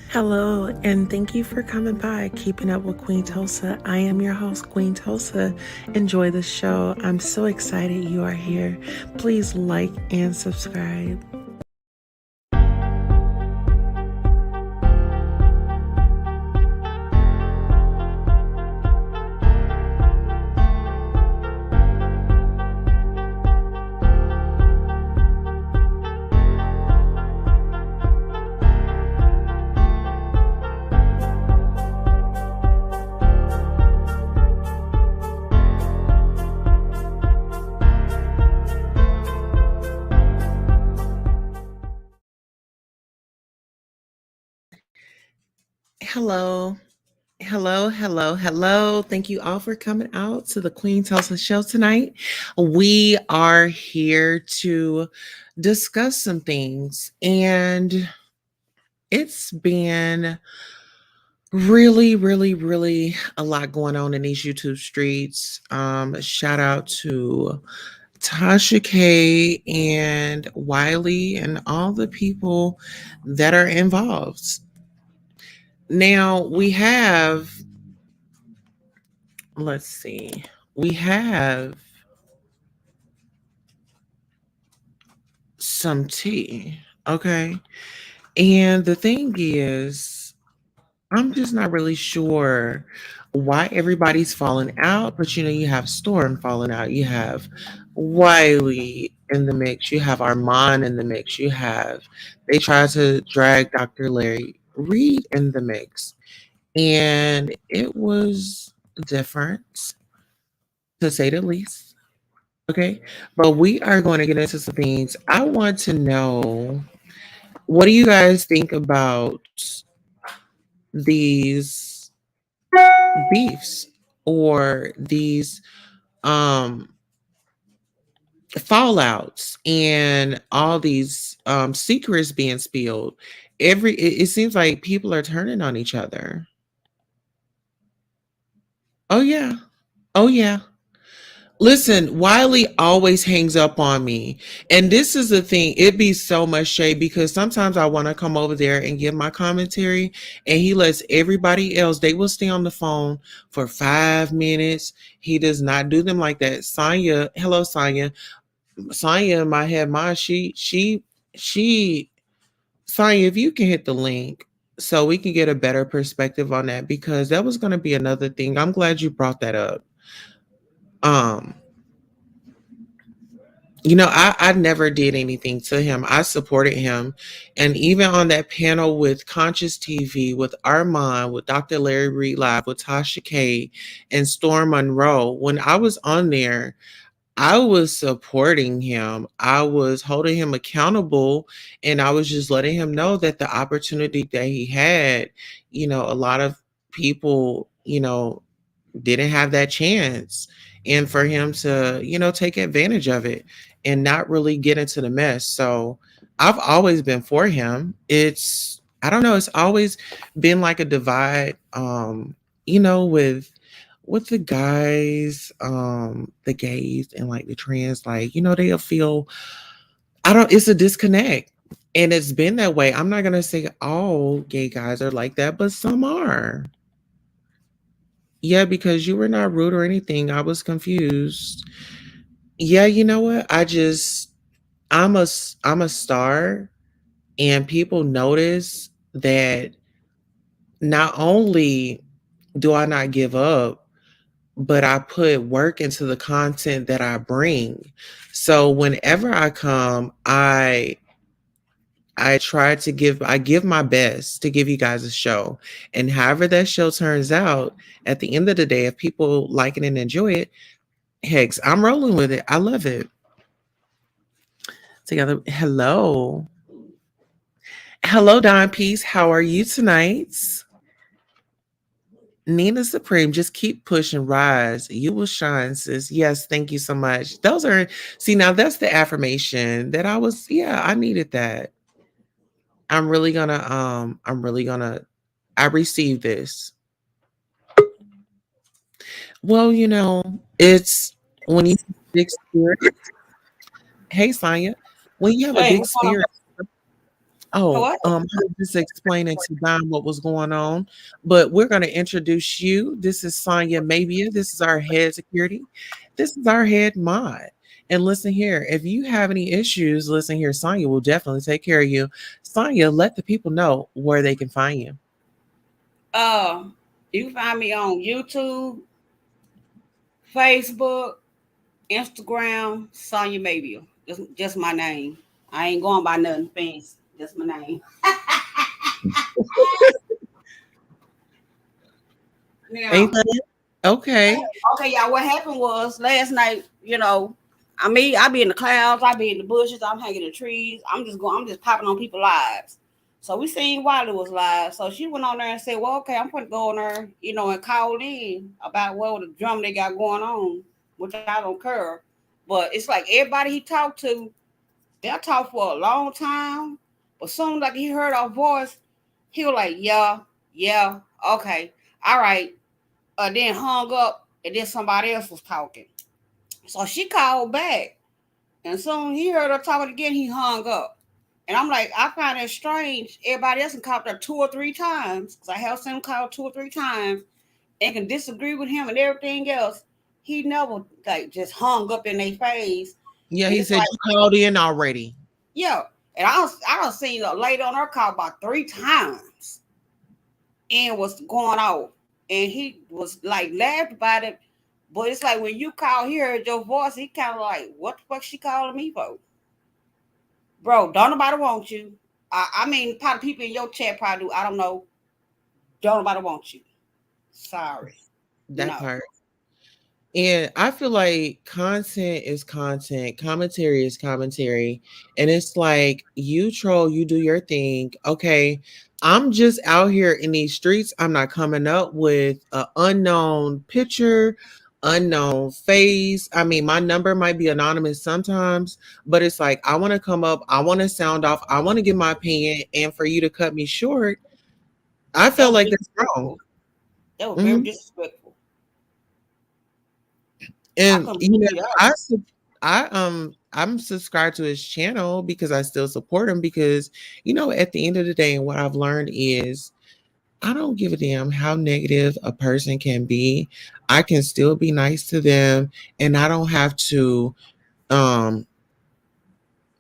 Hello, and thank you for coming by, Keeping Up with Queen Tulsa. I am your host, Queen Tulsa. Enjoy the show. I'm so excited you are here. Please like and subscribe. Hello. Hello. Thank you all for coming out to the Queen Tulsa show tonight. We are here to discuss some things, and it's been really a lot going on in these YouTube streets. Shout out to Tashak and Wiley and all the people that are involved. Now let's see, we have some tea. Okay. And the thing is, I'm just not really sure why everybody's falling out, but you have Storm falling out. You have Wiley in the mix. You have Armon in the mix. They tried to drag Dr. Larry Reed in the mix. And it was different, to say the least. Okay. But we are going to get into some things. I want to know, what do you guys think about these beefs or these um fallouts and all these secrets being spilled? It seems like people are turning on each other. Oh yeah. Oh yeah. Listen, Wiley always hangs up on me. And this is the thing, it be so much shade because sometimes I want to come over there and give my commentary, and he lets everybody else, they will stay on the phone for 5 minutes. He does not do them like that. Sonya, hello Sonya. Sonya in my head, she, Sonya, if you can hit the link so we can get a better perspective on that, because that was going to be another thing. I'm glad you brought that up. Um, I never did anything to him. I supported him. And even on that panel with Conscious TV, with Armon, with Dr. Larry Reed Live, with Tasha K and Storm Monroe, when I was on there, I was supporting him. I was holding him accountable, and I was just letting him know that the opportunity that he had, a lot of people, didn't have that chance. And for him to, take advantage of it and not really get into the mess. So I've always been for him. I don't know, it's always been like a divide, with the guys, the gays and like the trans, like, they'll feel, it's a disconnect. And it's been that way. I'm not gonna say all gay guys are like that, but some are. Yeah, because you were not rude or anything. I was confused. Yeah, you know what? I'm a star, and people notice that not only do I not give up, but I put work into the content that I bring. So whenever I come, I give my best to give you guys a show. And however that show turns out, at the end of the day, if people like it and enjoy it, heck, I'm rolling with it. I love it. Together. Hello. Hello, Don Peace. How are you tonight? Nina Supreme, just keep pushing, rise. You will shine, sis. Yes, thank you so much. See, now that's the affirmation that I needed that. I received this. Well, it's when you have a big spirit. Hey, Sonya, when you have a Hey, big what's going on? spirit, Oh, What? I was just explaining to Don what was going on, but we're going to introduce you. This is Sonya Mabia. This is our head security. This is our head mod. And listen here, if you have any issues, listen here, Sonya will definitely take care of you. Sonya, let the people know where they can find you. Uh, you can find me on YouTube, Facebook, Instagram, Sonya Mabia. Just my name. I ain't going by nothing fancy. Just my name. Ain't Now, that okay? okay, y'all. What happened was last night. I mean, I be in the clouds. I be in the bushes. I'm hanging in the trees. I'm just going. I'm just popping on people's lives. So we seen Wiley was live. So she went on there and said, "Well, okay, I'm gonna go on there, and call in about what the drum they got going on, which I don't care." But it's like everybody he talked to, they'll talk for a long time, but soon like he heard our voice, he was like, "Yeah, yeah, okay, all right." Then hung up, and then somebody else was talking. So she called back, and soon he heard her talking again. He hung up, and I'm like, I find it strange. Everybody else can call her 2 or 3 times because I have seen him call 2 or 3 times and can disagree with him and everything else. He never like just hung up in their face, Yeah, and he it's said like, you called in already. yeah. And I don't seen a lady on her call about 3 times and was going off. And he was like laughed about it. But it's like when you call, he heard your voice, he kind of like, what the fuck she calling me for? Bro, don't nobody want you. I mean, probably people in your chat probably do. I don't know. Don't nobody want you. Sorry. That No. part. And I feel like content is content, commentary is commentary. And it's like you troll, you do your thing. Okay, I'm just out here in these streets. I'm not coming up with an unknown picture, unknown face. I mean, my number might be anonymous sometimes, but it's like I want to come up, I want to sound off, I want to give my opinion. And for you to cut me short, I That felt was like that's wrong. disrespectful. That was very Mhm. disrespectful. I And couldn't you know, believe that. I'm subscribed to his channel because I still support him because at the end of the day, and what I've learned is I don't give a damn how negative a person can be. I can still be nice to them, and I don't have to um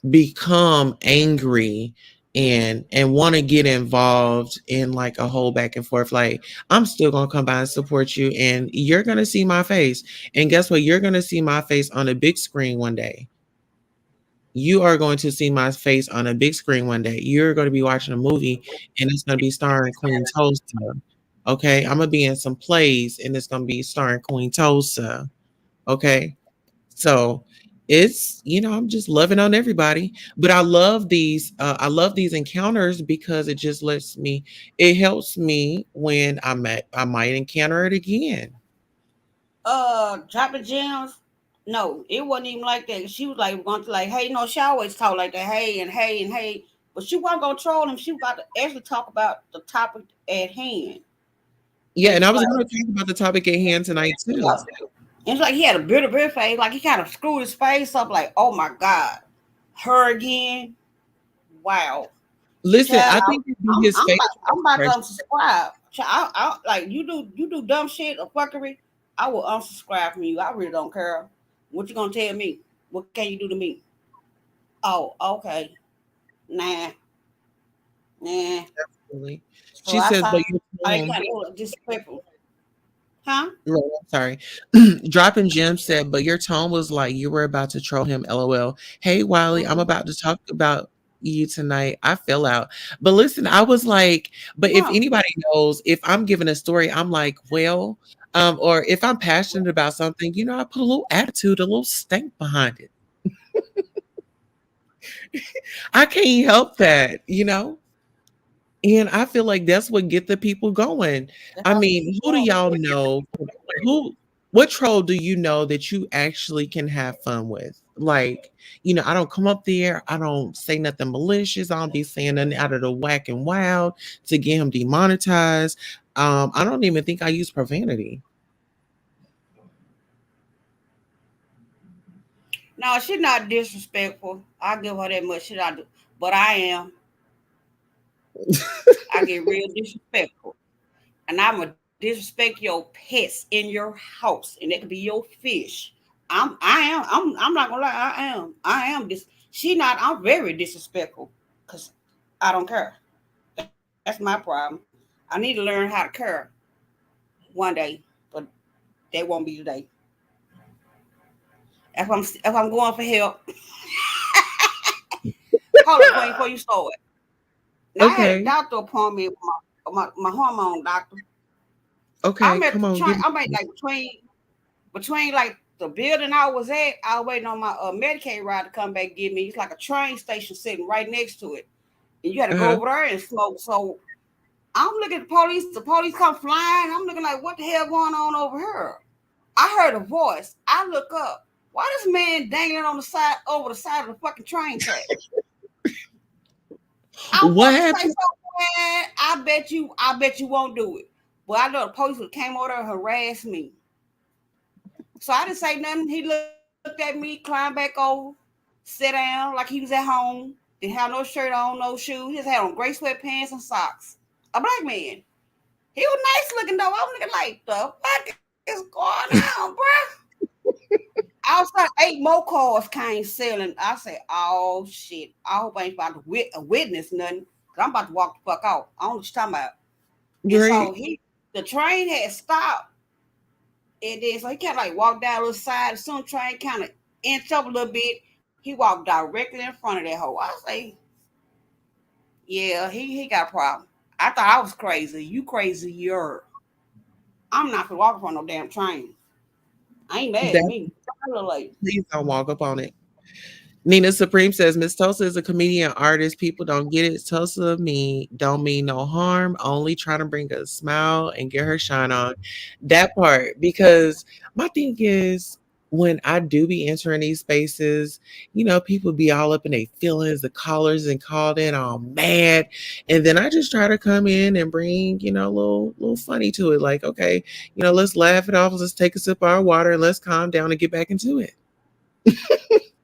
become angry and want to get involved in like a whole back and forth. Like, I'm still gonna come by and support you, and you're gonna see my face. And guess what? You're gonna see my face on a big screen one day. You are going to see my face on a big screen one day. You're going to be watching a movie and it's going to be starring Queen Tulsa. Okay, I'm gonna be in some plays and it's gonna be starring Queen Tulsa. Okay, so it's I'm just loving on everybody, but I love these encounters because it just it helps me when I might encounter it again. Dropping gems. No, it wasn't even like that. She was like going to like, hey, no, she always talk like that, hey and hey and hey. But she wasn't gonna troll him. She was about to actually talk about the topic at hand. Yeah, And and it's I was like, going to talk about the topic at hand tonight too. and it's like he had a bitter face, like he kind of screwed his face up, like, oh my god, her again. Wow, Listen, child, I think it'd be his facial I'm about to expression. unsubscribe. Child, like you do dumb shit or fuckery. I will unsubscribe from you. I really don't care. What you gonna tell me? What can you do to me? Oh, okay. Nah, nah. Really. So She I says, saw but they your kind of tone, disrespectful, huh? right, I'm sorry. Dropping Jim said, but your tone was like you were about to troll him, LOL. Hey, Wiley, I'm Mm-hmm. about to talk about you tonight. I fell out. But listen, I was like, but if Huh. anybody knows, if I'm giving a story, I'm like, well, or if I'm passionate about something, I put a little attitude, a little stank behind it. I can't help that. And I feel like that's what get the people going. That's I how mean, who do y'all know? Who what troll do you know that you actually can have fun with? Like, I don't come up there, I don't say nothing malicious, I don't be saying nothing out of the whack and wild to get him demonetized. I don't even think I use profanity. no, she's not disrespectful. I give her that much shit. I do, but I am. I get real disrespectful. And I'm gonna disrespect your pets in your house, and that could be your fish. I'm not gonna lie, I am this she not I'm very disrespectful because I don't care. That's my problem. I need to learn how to care one day, but that won't be today. If I'm going for help, hold up, Queen, before you start. Now I had a Okay. doctor appointment with my hormone doctor. Okay. I'm at Come the on. Give train. me. I'm at like between like the building I was at. I was waiting on my Medicaid ride to come back get me. It's like a train station sitting right next to it, and you had to go Uh-huh. over there and smoke. So I'm looking at the police. The police come flying. I'm looking like, what the hell going on over here? I heard a voice. I look up. Why this man dangling on the side over the side of the fucking train track? I What want to say happened? something. Man, I bet you won't do it. But I know the police came over there and harassed me. So I didn't say nothing. He looked at me, climbed back over, sat down like he was at home. Didn't have no shirt on, no shoes. He just had on gray sweatpants and socks. A black man. He was nice looking though. I'm looking like, the fuck is going on, bruh? Outside, 8 more cars came selling. I said, oh shit. I hope I ain't about to witness nothing. Cause I'm about to walk the fuck out. I don't know what you're talking about. And so Great. the train had stopped. And then so he kind of like walked down a little side. As soon as the train kind of inched up a little bit, he walked directly in front of that hole. I say, yeah, he got a problem. I thought I was crazy. You crazier. I'm not gonna walk in front of no damn train. I ain't mad at That me. I look like please don't walk up on it. Nina Supreme says Miss Tulsa is a comedian artist. People don't get it. Tulsa don't mean no harm. Only trying to bring a smile and get her shine on. That part, because my thing is when I do be entering these spaces, people be all up in their feelings, the callers and called in all mad. And then I just try to come in and bring, a little funny to it. Like, okay, let's laugh it off, let's take a sip of our water and let's calm down and get back into it.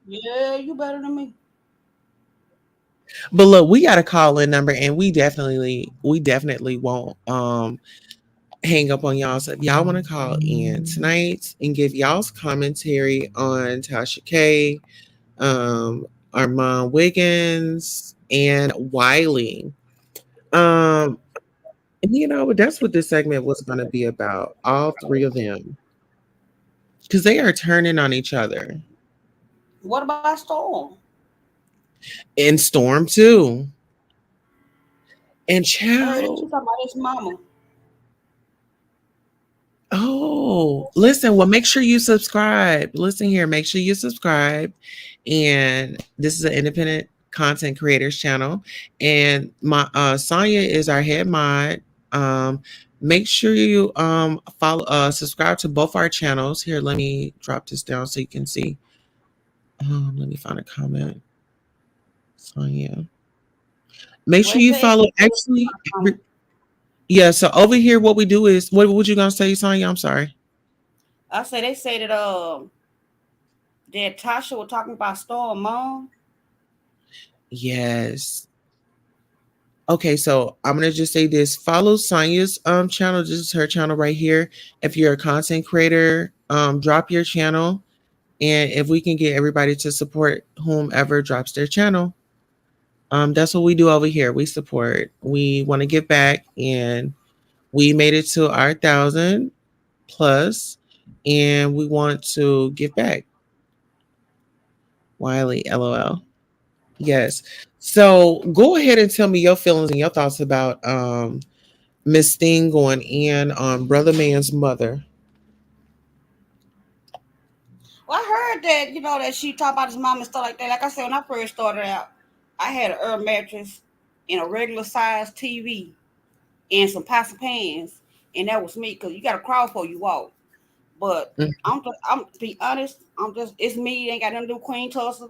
yeah, you better than me. But look, we got a call in number and we definitely won't hang up on y'all. So if y'all want to call in tonight and give y'all's commentary on Tasha K, Armon Wiggins, and Wiley. Um, and that's what this segment was gonna be about. All three of them. Because they are turning on each other. What about Storm? And Storm too. And I heard that Child. you talking about his mama. Oh, listen, well, make sure you subscribe. Listen here, make sure you subscribe. And this is an independent content creators channel. And my Sonia is our head mod. Make sure you follow subscribe to both our channels. Here, let me drop this down so you can see. Let me find a comment. Sonia. Make Well, sure they you say follow actually yeah, so over here what we do is what would you gonna say, Sonia? I'm sorry. I say they say that Tasha was talking about Storm mom. Yes. Okay, so I'm gonna just say this. Follow Sonia's channel. This is her channel right here. If you're a content creator, drop your channel. And if we can get everybody to support whomever drops their channel, that's what we do over here. We support. We want to give back, and we made it to our 1,000 plus, and we want to give back. Wiley, LOL. Yes. So go ahead and tell me your feelings and your thoughts about Miss Thing going in on Brother Man's mother. Well, I heard that that she talked about his mom and stuff like that. Like I said, when I first started out, I had an herb mattress and a regular size TV and some pots and pans, and that was me because you got to crawl before you walk. But Mm. I'm to be honest, it's me. It ain't got nothing to do with Queen Tulsa.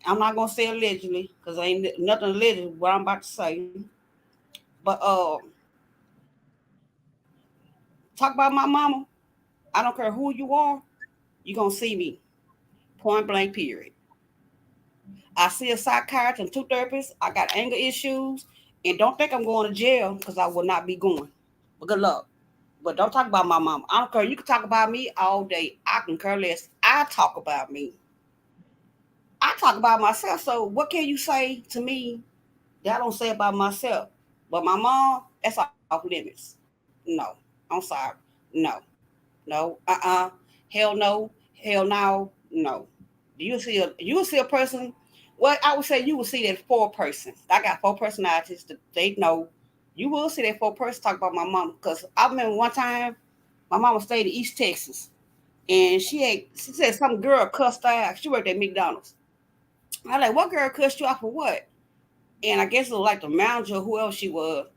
I'm not gonna say allegedly because ain't nothing alleged what I'm about to say. But talk about my mama. I don't care who you are. You gonna see me. Point blank. Period. I see a psychiatrist and two therapists. I got anger issues, And don't think I'm going to jail because I will not be going. But good luck. But don't talk about my mama. I don't care. You can talk about me all day. I can care less. I talk about me. I talk about myself. So what can you say to me that I don't say about myself? But my mom, that's off limits. No. I'm sorry. No. No. Hell no. Hell no. No. You will see a person. Well, I would say you will see that four person. I got four personalities that they know. You will see that four person talk about my mom. Because I remember one time my mama stayed in East Texas and she said some girl cussed her out. She worked at McDonald's. I like, what girl cussed you out for what? And I guess it was like the manager, who else she was.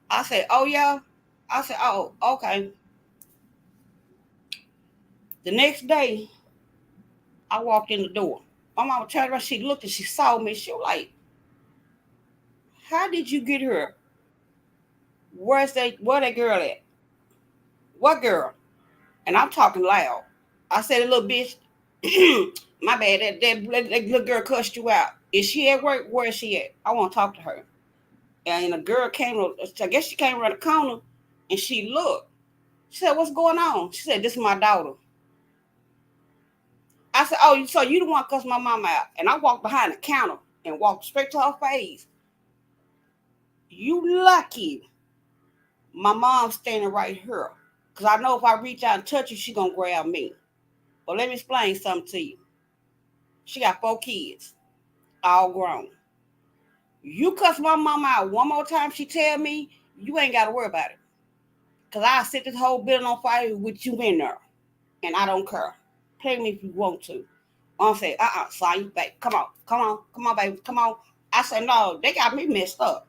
I said, oh yeah. I said, oh, okay. The next day, I walked in the door. My mama turned around, she looked and she saw me. She was like, how did you get here? Where that girl at? What girl? And I'm talking loud. I said, little bitch, my bad, that little girl cussed you out. Is she at work? Where is she at? I want to talk to her. And the girl I guess she came around the corner and she looked. She said, what's going on? She said, this is my daughter. I said, oh, so you the one cussed my mama out. And I walked behind the counter and walked straight to her face. You lucky my mom's standing right here. Because I know if I reach out and touch you, she going to grab me. But let me explain something to you. She got 4 kids, all grown. You cuss my mama out one more time, she tell me, you ain't got to worry about it. Because I'll set this whole building on fire with you in there. And I don't care. Play me if you want to. I'm saying, son, babe, come on, baby, come on. I said, no, they got me messed up.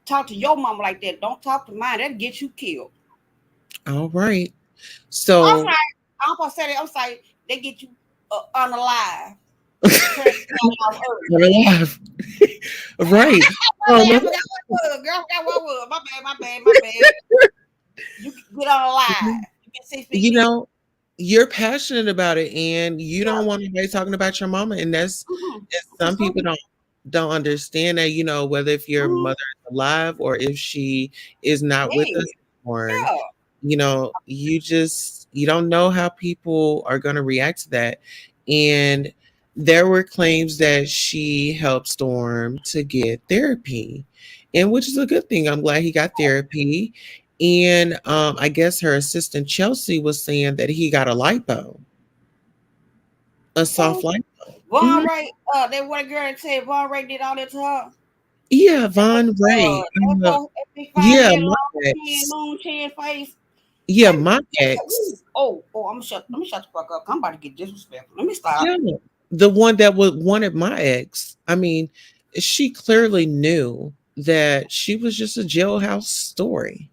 Talk to your mama like that. Don't talk to mine. That'll get you killed. All right. I'm So sorry. I'm gonna say that. I'm sorry. They get you unalive. Off earth. we're alive. Right. My Oh, bad. I no, forgot what word. Girl, I forgot what word. My bad. You can get unalive. You get 6 feet you deep. know, you're passionate about it and you Yeah. don't want anybody talking about your mama. Mm-hmm. And That's some people cool. don't understand that, whether if your Mm-hmm. mother is alive or if she is not with Yeah. us anymore, Yeah. you don't know how people are going to react to that. And there were claims that she helped Storm to get therapy, and which is a good thing. I'm glad he got therapy. And I guess her assistant Chelsea was saying that he got a lipo, a soft Who? lipo. Von Mhm. Ray. That one girl that said Von Ray did all that to her. Yeah, That Von Ray. that big fine Yeah, head, my long chin, ex. moon chin face. Yeah, That, my ooh, ex. I'm gonna shut. Let me shut the fuck up. I'm about to get disrespectful. Let me stop. Yeah, the one that was wanted my ex. I mean, she clearly knew that she was just a jailhouse story.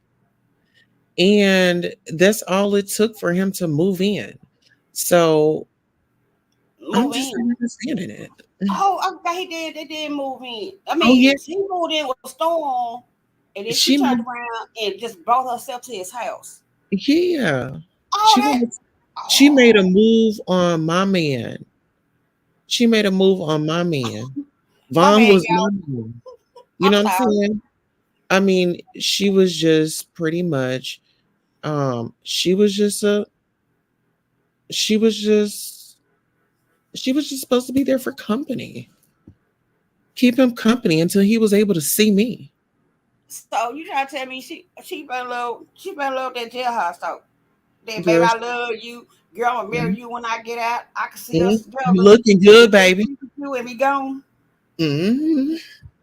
And that's all it took for him to move in. So I'm Move just in. not understanding it. Oh, I forgot he did. They did move in. I Oh yeah, mean, he moved in with Storm, and then she she turned moved. around and just brought herself to his house. Yeah, All she that. moved. She made a Oh, move on my man. She made a move on my man. my Vaughn bad, was y'all. my man. You I'm know what I'm sorry. saying? I mean, she was just pretty much she was just a she was just she was just supposed to be there for company. Keep him company until he was able to see me. So you trying to tell me she been love that jailhouse talk? That baby, Girl, I love you. Girl, I'm gonna marry you when I get out. I can see us you together. looking good, baby. You and me gone. Hmm.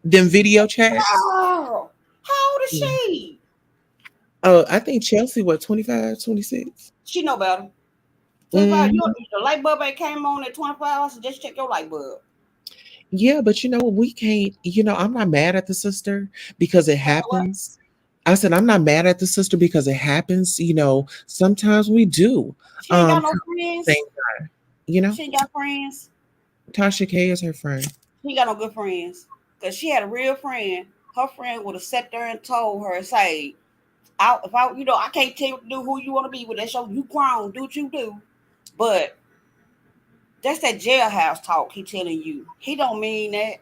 Them video chats. Oh, how old is Yeah. she? Oh, I think Chelsea, what, 25, 26? She know better. 25. Mm, The light bulb ain't came on at 25 hours. So just check your light bulb. yeah, but we can't, I'm not mad at the sister because it What? happens. I said, I'm not mad at the sister because it happens. Sometimes we do. She ain't got no Kind of friends. same guy, you know, She ain't got friends. Tasha K is her friend. She ain't got no good friends. Cause she had a real friend. Her friend would have sat there and told her, say, if I, I can't tell you to do who you want to be with. That's you grown. Do what you do. But that's that jailhouse talk he telling you. He don't mean that.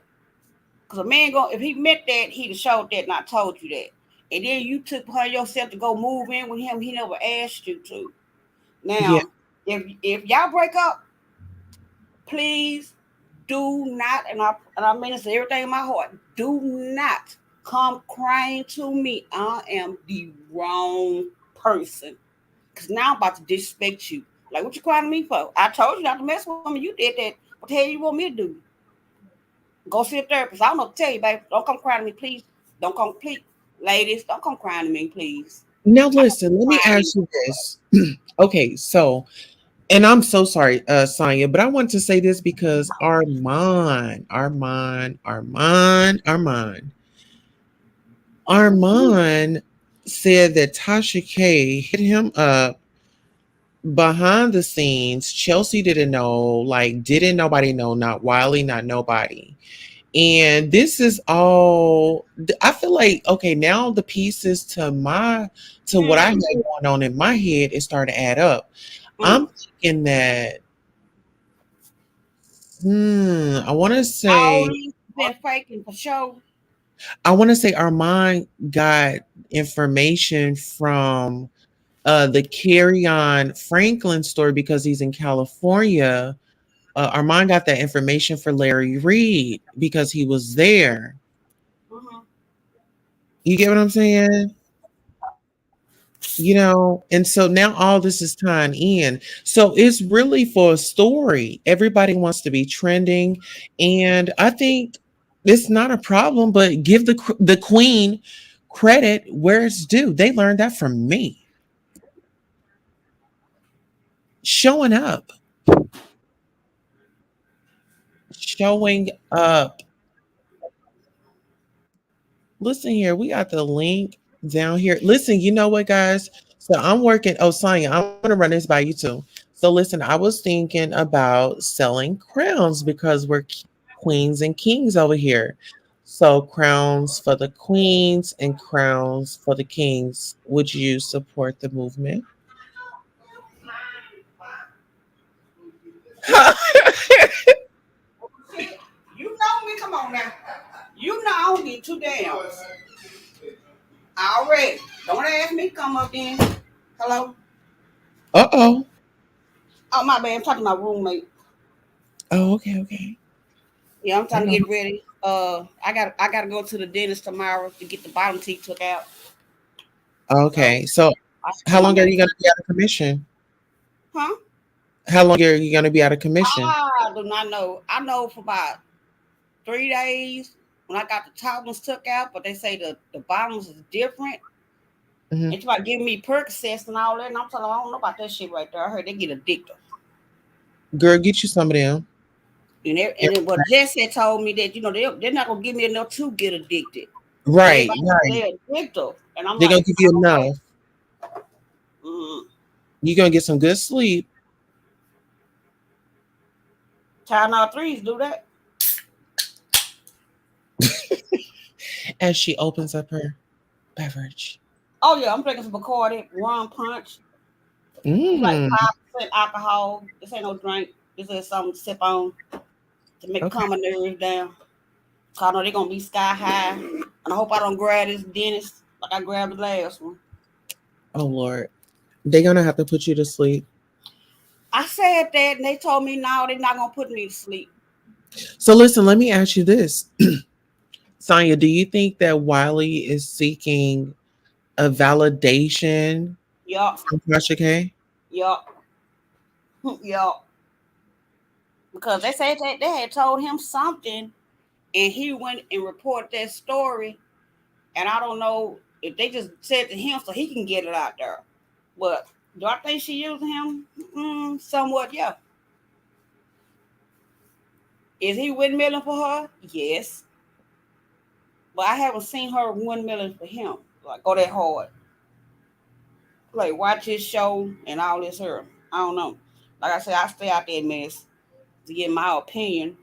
Cause a man go if he meant that, he'd have showed that and I told you that. And then you took upon yourself to go move in with him. He never asked you to. Yeah. Now, if y'all break up, please do not, and I mean this everything in my heart. Do not come crying to me. I am the wrong person. Cause now I'm about to disrespect you. Like what you crying to me for? I told you not to mess with me. You did that. What the hell you want me to do? Go see a therapist. I don't know what to tell you, baby. Don't come crying to me, please. Don't come, please. Ladies, don't come crying to me, please. Now I don't listen, let me crying ask you this. Okay, so and I'm so sorry, Sonia, but I want to say this because Armon said that Tasha K hit him up behind the scenes. Chelsea didn't know, like, didn't nobody know, not Wiley, not nobody. And this is all I feel like okay, now the pieces to what I had mm, going on in my head is starting to add up. I'm mm. thinking that I want to All say these been faking for sure. Armand got information from the Carry On Franklin story because he's in California. Armand got that information for Larry Reed because he was there. Mm-hmm. You get what I'm saying? And so now all this is tying in. So it's really for a story. Everybody wants to be trending, and I think it's not a problem. But give the queen credit where it's due. They learned that from me, showing up, showing up. Listen here, we got the link down here. Listen, you know what, guys? So I'm working. Oh, Sonya, I'm gonna run this by you too. So listen, I was thinking about selling crowns because we're queens and kings over here. So crowns for the queens and crowns for the kings. Would you support the movement? You know me, come on now. You know I don't get too damn. Already. Don't ask me to come up then. Hello? Uh-oh. Oh my bad, I'm talking to my roommate. Oh, okay, okay. Yeah, I'm I trying to know. get ready. I gotta go to the dentist tomorrow to get the bottom teeth took out. So Okay. So I should how get my long are you medicine. gonna be out of commission? Huh? How long are you gonna be out of commission? I do not know. I know for about 3 days when I got the top ones took out, but they say the bottoms is different. Mhm. It's about giving me Percocets and all that, and I'm telling them, I don't know about that shit right there. I heard they get addicted. Girl, get you some of them. And then what Jesse told me that they're not gonna give me enough to get addicted. Right, Everybody right. they're addictive, and I'm They're gonna like, give I you don't know. enough. You're gonna get some good sleep Tylenol threes do that. as she opens up her beverage. Oh yeah, I'm drinking some Bacardi rum punch. It's like Mm, 5% alcohol. This ain't no drink. This is something to sip on to make okay. calm my nerves down. Cause I know they're gonna be sky high, and I hope I don't grab this dentist like I grabbed the last one. Oh Lord. They're gonna have to put you to sleep. I said that, and they told me no, they're not gonna put me to sleep. So listen, let me ask you this. Sonya, do you think that Wiley is seeking a validation Yup, from Tasha K? yup, yup. Because they said that they had told him something, and he went and reported that story. And I don't know if they just said to him so he can get it out there. But do I think she using him? Somewhat, yeah. Is he windmilling for her? Yes. But I haven't seen her windmilling for him. Like, go that hard. Like, watch his show and all this here. I don't know. Like I said, I stay out that mess to get my opinion.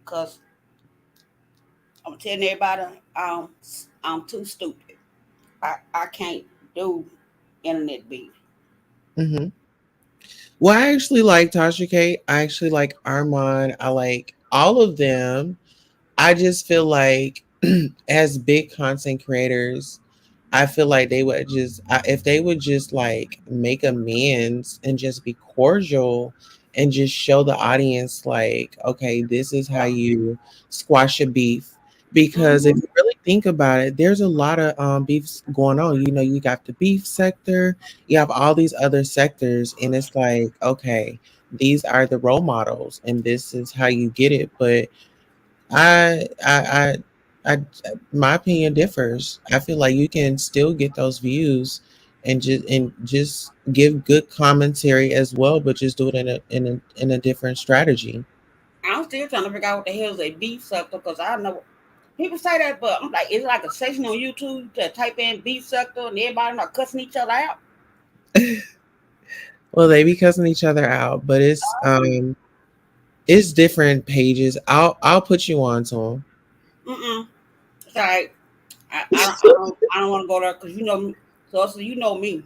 Because I'm telling everybody I'm too stupid. I can't do internet beef. Hmm. Well, I actually like Tasha K. I actually like Armon. I like all of them. I just feel like as big content creators, I feel like they would just if they would just like make amends and just be cordial and just show the audience like, okay, this is how Yeah. you squash a beef. Because if Mm-hmm. you really think about it, there's a lot of beefs going on. You know, you got the beef sector, you have all these other sectors, and it's like, okay, these are the role models, and this is how you get it. But I, I, I, my opinion differs. I feel like you can still get those views and just give good commentary as well, but just do it in a different strategy. I'm still trying to figure out what the hell is a beef sucker because I know people say that, but I'm like, it's like a section on YouTube to type in beef sucker and everybody not cussing each other out. Well, they be cussing each other out, but it's different pages. I'll put you on to them. Mm-mm. It's like I don't want to go there because you know me. So you know me.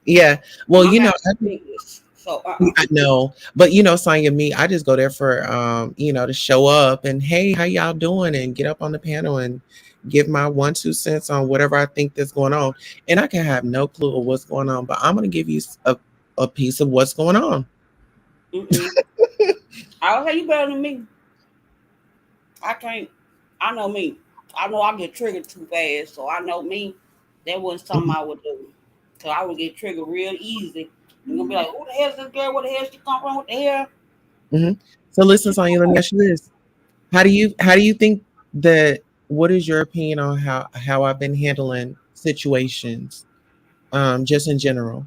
Yeah. Well, My you know, mouth is English. So I know, but you know, Sonya, me, I just go there for to show up and hey, how y'all doing, and get up on the panel and give my 1 2 cents on whatever I think that's going on. And I can have no clue of what's going on, but I'm gonna give you a piece of what's going on. mm-mm. I was say you better than me. I can't. I know me. I know I get triggered too fast. So I know me. That wasn't something Mhm, I would do. So I would get triggered real easy. You're gonna be like, who the hell is this girl? Where the hell she come from? What the hell? mhm. So listen, Sonya, let me ask you this: how do you think that? What is your opinion on how I've been handling situations, just in general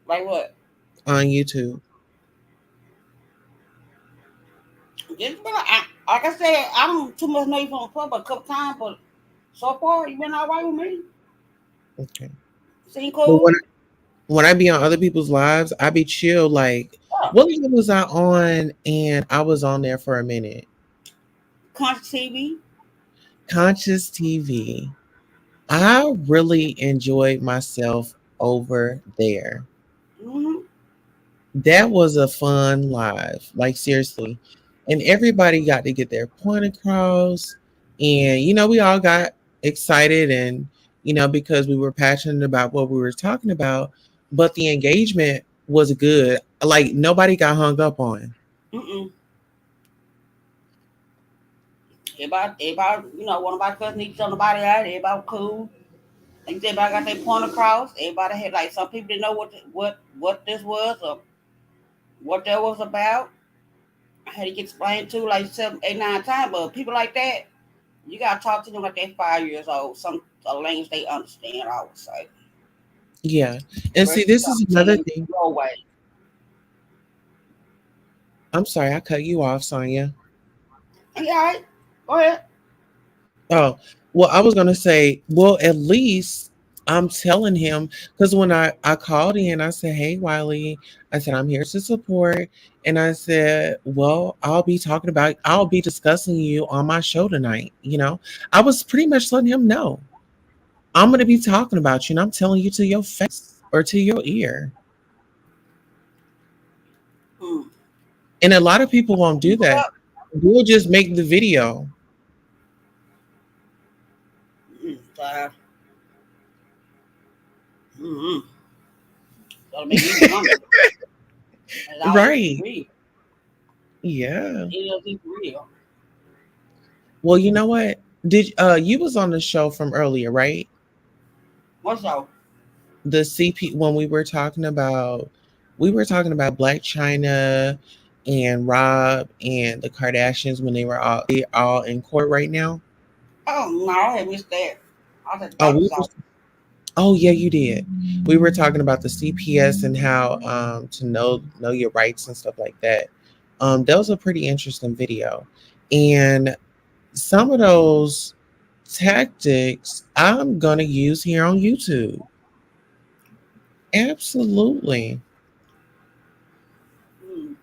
Like what? on YouTube? Just been like I said, I don't too much know you from the a couple times, but so far you been all right with me. Okay. Seem But cool. when I be on other people's lives, I be chill. Like, Yeah. what live was I on? And I was on there for a minute. Country TV. Conscious TV. I really enjoyed myself over there. Mm-hmm. That was a fun live, like seriously. And everybody got to get their point across. And, we all got excited and, because we were passionate about what we were talking about. But the engagement was good. Like, nobody got hung up on. Mm-mm. Everybody, one of my cousins each on nobody out. Everybody cool. Like everybody got their point across. Everybody had like some people didn't know what this was or what that was about. I had to get explained to like 7, 8, 9 times. But people like that, you gotta talk to them like they're 5 years old. Some language they understand. I would say. Yeah. And see, Versus you this is gotta tell another them thing. your way. I'm sorry, I cut you off, Sonya. Yeah, all right. Go ahead. Oh, well, I was gonna say, well, at least I'm telling him because when I called in, I said, "Hey, Wiley," I said, "I'm here to support," and I said, "Well, I'll be discussing you on my show tonight." I was pretty much letting him know I'm gonna be talking about you, and I'm telling you to your face or to your ear. Hmm. And a lot of people won't do People that. up. We'll just make the video. Mm-hmm. That'll make me wonder. Is all this Right. real? Yeah. Is this real? Well, you know what? Did you was on the show from earlier, right? What's up? The CP when we were talking about Black China and Rob and the Kardashians when they all in court right now. Oh no, I had missed that. I was at the Oh, doctor's office. oh yeah, you did. We were talking about the CPS and how to know your rights and stuff like that. That was a pretty interesting video. And some of those tactics I'm gonna use here on YouTube. Absolutely. Hmm.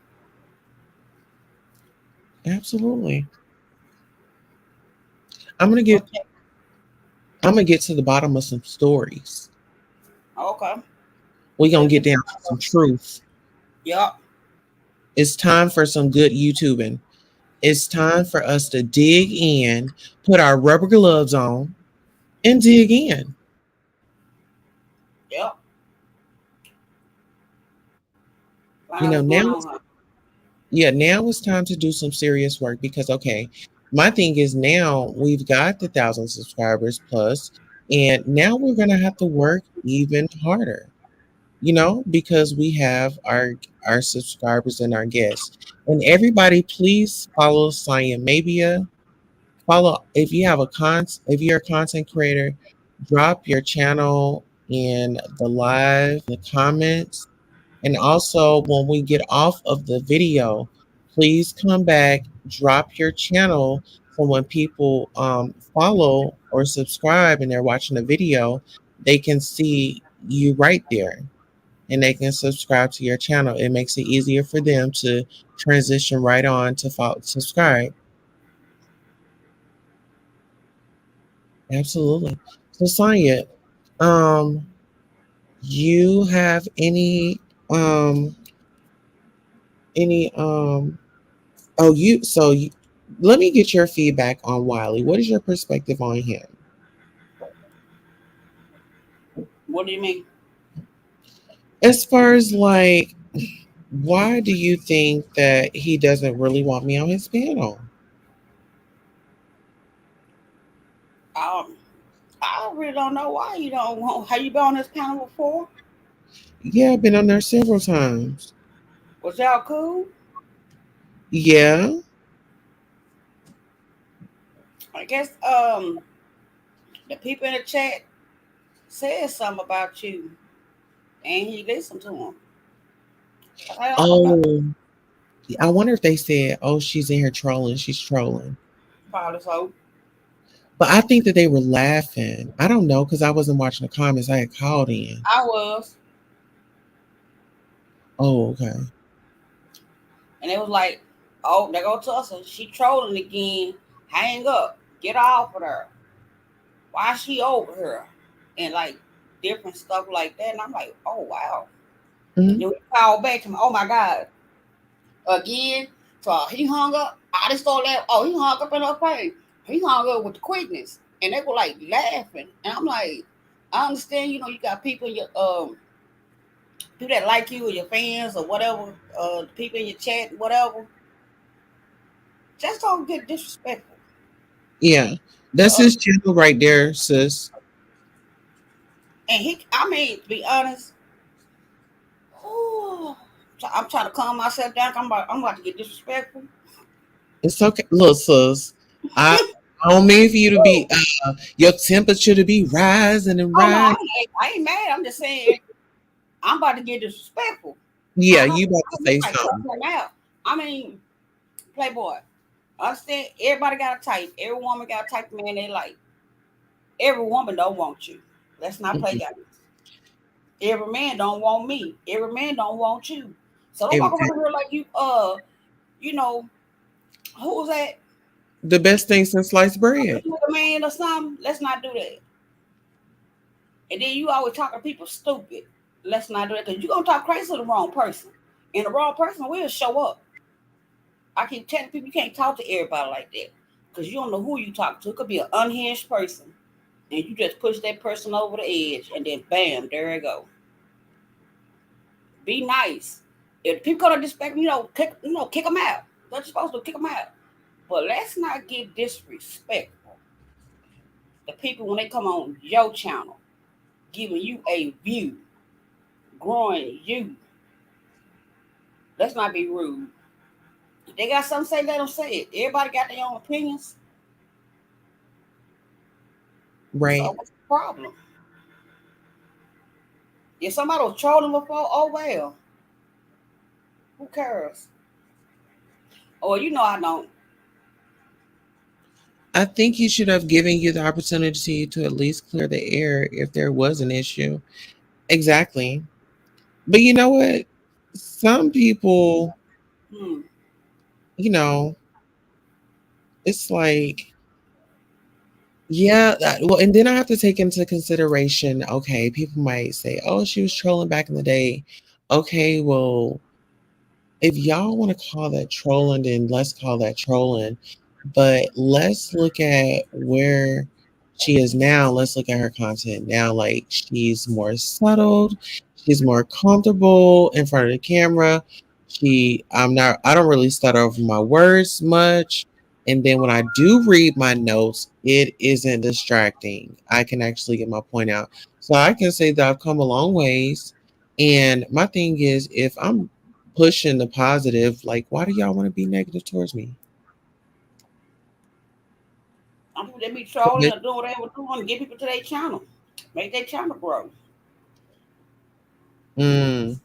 Absolutely. I'm gonna get Okay. I'm gonna get to the bottom of some stories. Okay. We're gonna Let's get get. down to some truth. Yup. It's time for some good YouTubing. It's time for us to dig in, put our rubber gloves on, and dig in. Yep. Find You out know, what's going now on, it's huh? yeah, now it's time to do some serious work because okay, my thing is now we've got the 1,000 subscribers plus, and now we're gonna have to work even harder. Because we have our subscribers and our guests. And everybody, please follow Cyan Mabia. Follow if you're a content creator, drop your channel in the live, the comments, and also when we get off of the video, please come back, drop your channel so when people follow or subscribe and they're watching the video, they can see you right there and they can subscribe to your channel. It makes it easier for them to transition right on to follow, subscribe. Absolutely. So, Sonia, um, you have any oh you so you, let me get your feedback on Wiley. What is your perspective on him? What do you mean? As far as like, why do you think that he doesn't really want me on his panel? Um, I really don't know why you don't want. Have you been on this panel before? Yeah, I've been on there several times. Was y'all cool? Yeah. I guess the people in the chat said something about you, and he listened to them. I said, oh, okay, Oh, I wonder if they said, "Oh, she's in here trolling. She's trolling." probably so. But I think that they were laughing. I don't know because I wasn't watching the comments. I had called in. I was, Oh, okay. and it was like, oh, there go Tussa. She trolling again. Hang up. Get off of her. Why she over here? And like different stuff like that. And I'm like, oh wow. Hmm. Then we called back to me. Oh my God. Again. So he hung up. I just thought that, oh, he hung up in her face. He hung up with the quickness. And they were like laughing. And I'm like, I understand, you got people in your people that like you or your fans or whatever, people in your chat, whatever. Just don't get disrespectful. Yeah, To that's other. his channel right there, sis. And I mean, to be honest, whew, I'm trying to calm myself down. I'm about to get disrespectful. It's okay. Look, sis, I, I don't mean for you to be your temperature to be rising and Oh no, rising. I ain't mad. I'm just saying I'm about to get disrespectful. Yeah, I know you about to I say might cuss something. them out. I mean, Playboy. Understand? Everybody got a type. Every woman got a type of man they like. Every woman don't want you. Let's not play Mhm. games. Every man don't want me. Every man don't want you. So don't walk Exactly. around here like you know, who was that? The best thing since sliced bread. You a man or something? Let's not do that. And then you always talking to people stupid. Let's not do that because you're gonna talk crazy to the wrong person. And the wrong person will show up. I keep telling people you can't talk to everybody like that. Because you don't know who you talk to. It could be an unhinged person. And you just push that person over the edge and then bam, there you go. Be nice. If people gonna disrespect, kick them out. That's what you're supposed to kick them out. But let's not get disrespectful. The people when they come on your channel, giving you a view, growing you. Let's not be rude. If they got something to say, let them say it. Everybody got their own opinions. Right. So what's the problem? If somebody was trolling before, oh well. Who cares? Or I don't. I think he should have given you the opportunity to at least clear the air if there was an issue. Exactly. But you know what? Some people, Hmm. you know, it's like, yeah, well, and then I have to take into consideration, okay, people might say, oh, she was trolling back in the day. Okay, well, if y'all want to call that trolling, then let's call that trolling. But let's look at where she is now. Let's look at her content now. Like she's more settled, she's more comfortable in front of the camera. I don't really stutter over my words much. And then when I do read my notes, it isn't distracting. I can actually get my point out. So I can say that I've come a long ways. And my thing is, if I'm pushing the positive, like, why do y'all want to be negative towards me? I'm people that be trolling or doing whatever doing, get people to their channel, make their channel grow. Mm,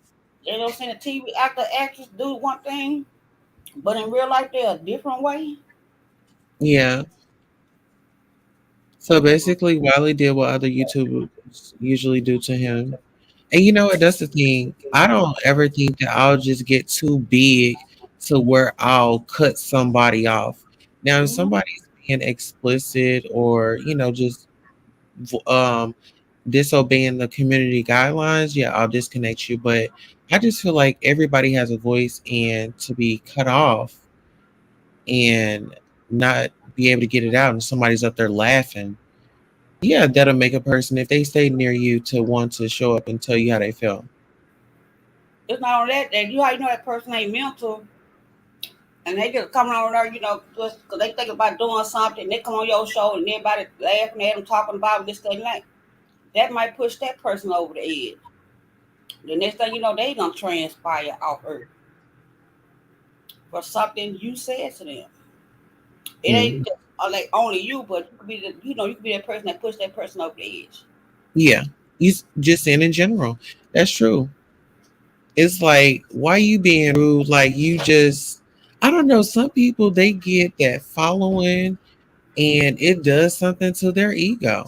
They don't see a TV actor, actress do one thing, but in real life they're a different way. yeah. So basically, Wiley did what other YouTubers usually do to him. And you know what? That's the thing. I don't ever think that I'll just get too big to where I'll cut somebody off. Now, if Mm-hmm. somebody's being explicit or, just um, disobeying the community guidelines, yeah, I'll disconnect you. But I just feel like everybody has a voice, and to be cut off and not be able to get it out, and somebody's up there laughing, yeah, that'll make a person, if they stay near you, to want to show up and tell you how they feel. It's not only that you how you know that person ain't mental, and they just coming on there, just because they think about doing something. They come on your show and everybody laughing at them, talking about this, thing, like that might push that person over the edge. The next thing you know, they gonna transpire off earth for something you said to them. It Mm, ain't just like only you, but you could be you could be that person that pushed that person over the edge. yeah, just saying in general. That's true. It's like, why you being rude? Like, you just, I don't know. Some people, they get that following, and it does something to their ego.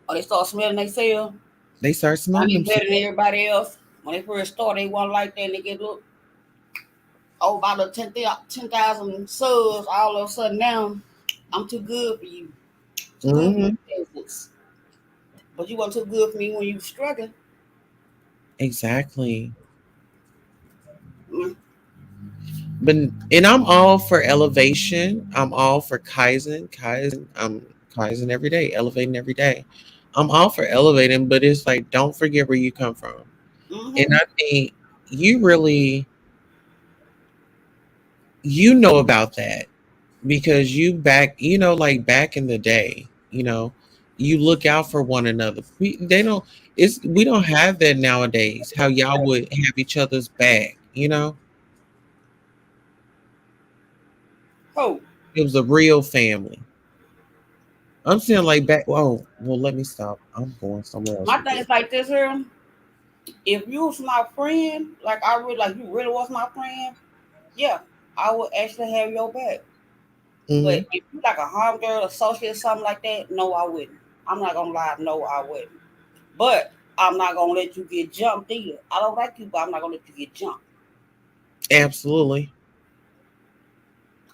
Or they start smelling themselves. They start I smelling need better themselves. than everybody else. When they first start, they want like that, and they get look oh about the 10,000 subs. All of a sudden now, I'm too good for you. Too good for Hmm. your business. But you weren't too good for me when you were struggling. Exactly. Mm, But and I'm all for elevation. I'm all for Kaizen. I'm Kaizen every day, elevating every day. I'm all for elevating, but it's like, don't forget where you come from. And mm-hmm. I think you really, know about that, because like back in the day, you look out for one another. We don't have that nowadays. How y'all would have each other's back. Oh, It was a real family. I'm saying like back. Oh, well, let me stop. I'm going somewhere else my with thing this. is like this here. If you was my friend, like you really was my friend, yeah, I would actually have your back. But Hmm. if you like a homegirl, associate, something like that, no, I wouldn't. I'm not gonna lie, no, I wouldn't. But I'm not gonna let you get jumped either. I don't like you, but I'm not gonna let you get jumped. Absolutely.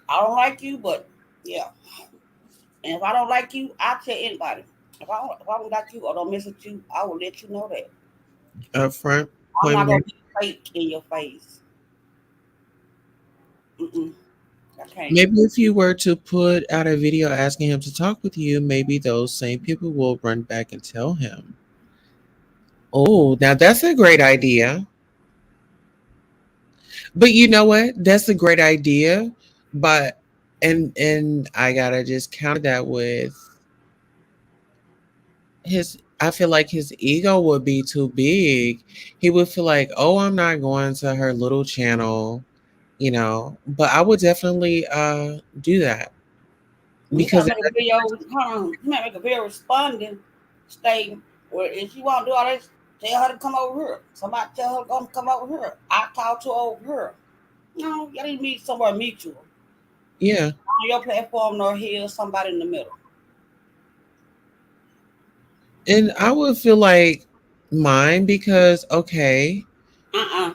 I don't like you, but yeah. And if I don't like you, I tell anybody. If I don't like you or don't mess with you, I will let you know that. Up front, I'm point not gonna blank. be fake in your face. Mm-mm, I can't. Maybe if you were to put out a video asking him to talk with you, maybe those same people will run back and tell him. Oh, now that's a great idea. But you know what? That's a great idea. But and I gotta just counter that with his I feel like his ego would be too big. He would feel like, oh, I'm not going to her little channel. But I would definitely do that, You because gotta make a video. Hold on, you might make a video responding statement where if you want to do all this, tell her to come over here. Somebody tell her to come over here. I talk to her over here. No, y'all need to meet somewhere mutual yeah. on your platform, nor here somebody in the middle. And I would feel like mine, because okay, Uh-uh.